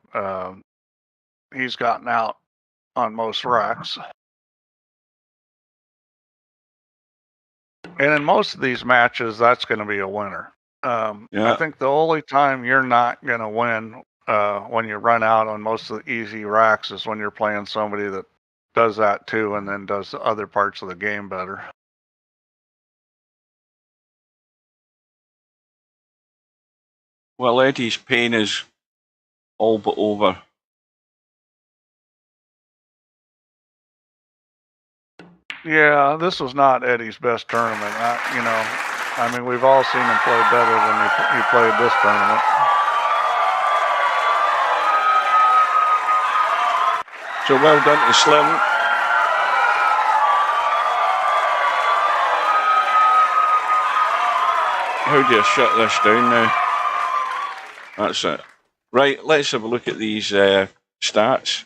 he's gotten out on most racks. And in most of these matches, that's going to be a winner. I think the only time you're not going to win when you run out on most of the easy racks is when you're playing somebody that does that too and then does the other parts of the game better. Well, Eddie's pain is all but over. Yeah, this was not Eddie's best tournament. I mean, we've all seen him play better than he played this tournament. So well done to Slim. How do you shut this down now? That's it. Right, let's have a look at these stats.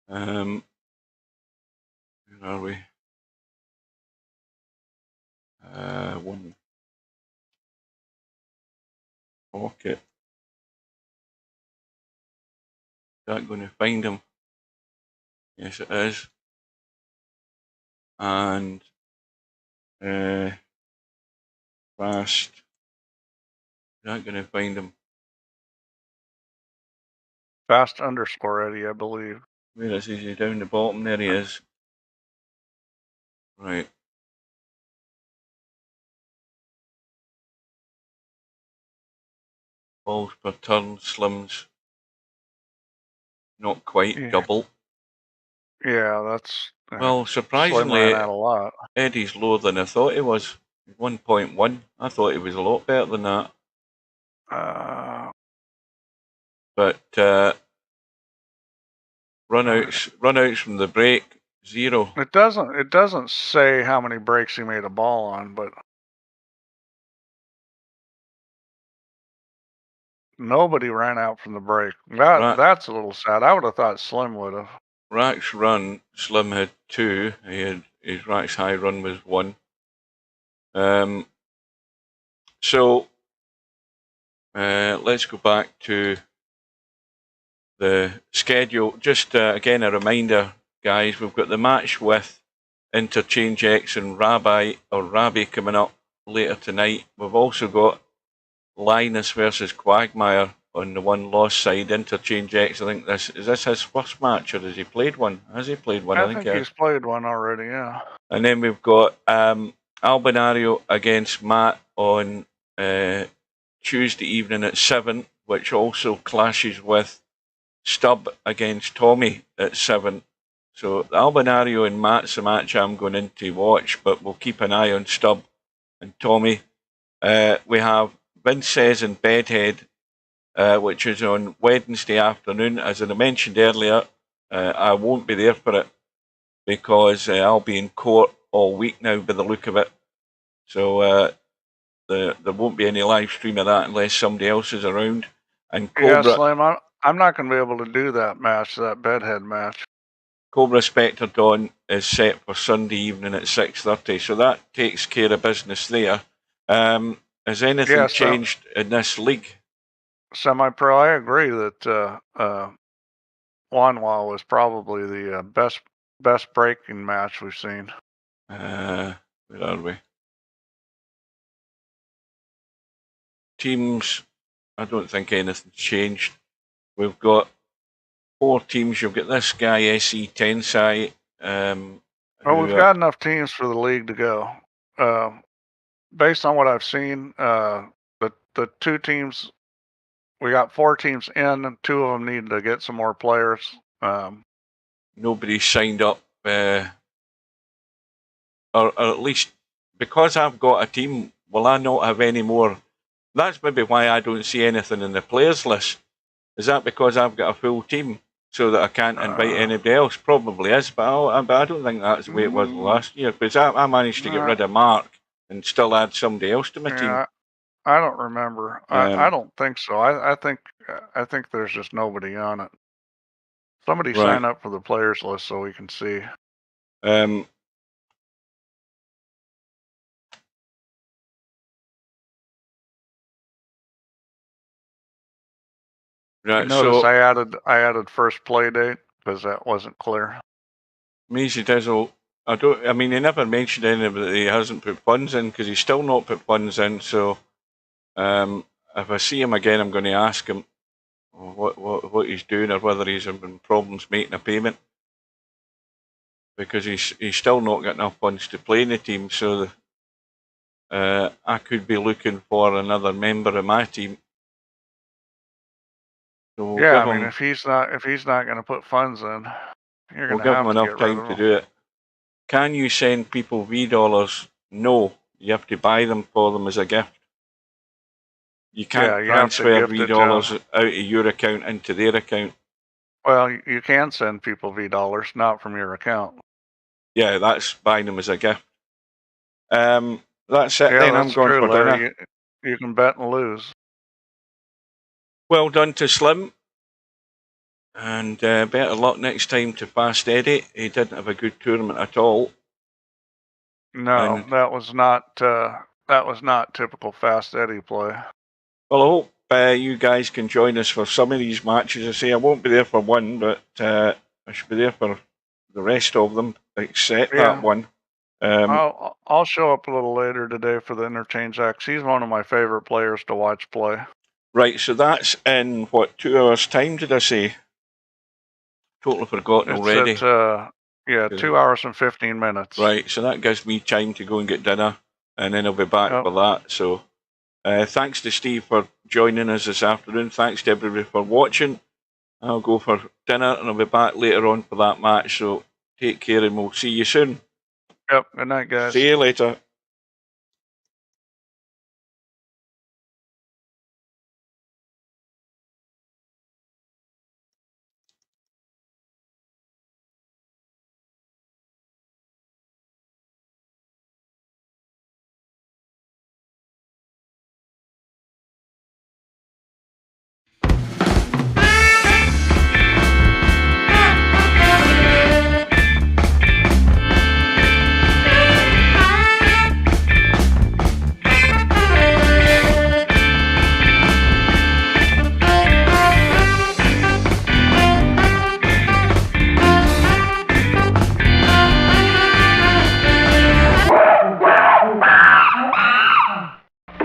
Where are we? One pocket. Is that going to find him? Yes, it is. And fast. Is that going to find him? Fast underscore Eddie, I believe. Where is he? Down the bottom. There he is. Right. Balls per turn, Slims. Not quite double. Yeah, that's. Well, Slim surprisingly, ran out a lot. Eddie's lower than I thought he was. 1.1. I thought he was a lot better than that. But runouts from the break, 0. It doesn't say how many breaks he made a ball on, but nobody ran out from the break. That's a little sad. I would have thought Slim would have. Rack's run, Slim had 2. His Rack's high run was 1. So let's go back to the schedule. Just again, a reminder, guys, we've got the match with Interchange X and Rabbi coming up later tonight. We've also got Linus versus Quagmire on the one-loss side. Interchange X, I think this his first match, or has he played one? Has he played one? I think he's played one already, yeah. And then we've got Albinario against Matt on Tuesday evening at 7, which also clashes with Stubb against Tommy at 7. So Albinario and Matt's a match I'm going in to watch, but we'll keep an eye on Stubb and Tommy. We have Vince Says and Bedhead, which is on Wednesday afternoon. As I mentioned earlier, I won't be there for it because I'll be in court all week now by the look of it. So there won't be any live stream of that unless somebody else is around. And Cobra, yeah, Slim, I'm not going to be able to do that match, that Bedhead match. Cobra Spectre Dawn is set for Sunday evening at 6:30, so that takes care of business there. Has anything changed in this league? Semi-pro, I agree that Wanwa was probably the best breaking match we've seen. Where are we? Teams, I don't think anything's changed. We've got 4 teams. You've got this guy, SE Tensai. We've got enough teams for the league to go. Based on what I've seen, the 2 teams, we got 4 teams in, and 2 of them need to get some more players. Nobody signed up, or at least because I've got a team, will I not have any more? That's maybe why I don't see anything in the players list. Is that because I've got a full team so that I can't invite anybody else? Probably is, but I don't think that's the way it was last year, because I managed to get rid of Mark and still add somebody else to my team. I don't remember. I don't think so. I think there's just nobody on it. Somebody sign up for the players list so we can see. Right, notice I added first play date because that wasn't clear. Measy Dizzle, he never mentioned anything that he hasn't put funds in, because he's still not put funds in. So if I see him again, I'm going to ask him what he's doing, or whether he's having problems making a payment, because he's still not got enough funds to play in the team. So I could be looking for another member of my team. So if he's not going to put funds in, you're going to have give him enough time to do it. Can you send people $V? No, you have to buy them for them as a gift. You can't transfer $V out of your account into their account. Well, you can send people $V, not from your account. Yeah, that's buying them as a gift. That's it. Then I'm going for dinner. You can bet and lose. Well done to Slim, and better luck next time to Fast Eddie. He didn't have a good tournament at all. No, that was not typical Fast Eddie play. Well, I hope you guys can join us for some of these matches. I say I won't be there for one, but I should be there for the rest of them, except that one. I'll show up a little later today for the Interchange X. He's one of my favorite players to watch play. Right, so that's in, 2 hours' time, did I say? Totally forgotten already. 2 hours and 15 minutes. Right, so that gives me time to go and get dinner, and then I'll be back for that. So thanks to Steve for joining us this afternoon. Thanks to everybody for watching. I'll go for dinner, and I'll be back later on for that match. So Take care, and we'll see you soon. Yep. Good night, guys. See you later.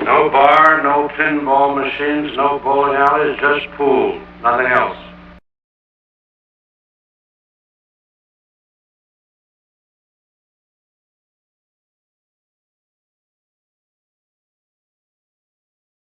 No bar, no pinball machines, no bowling alleys, just pool, nothing else.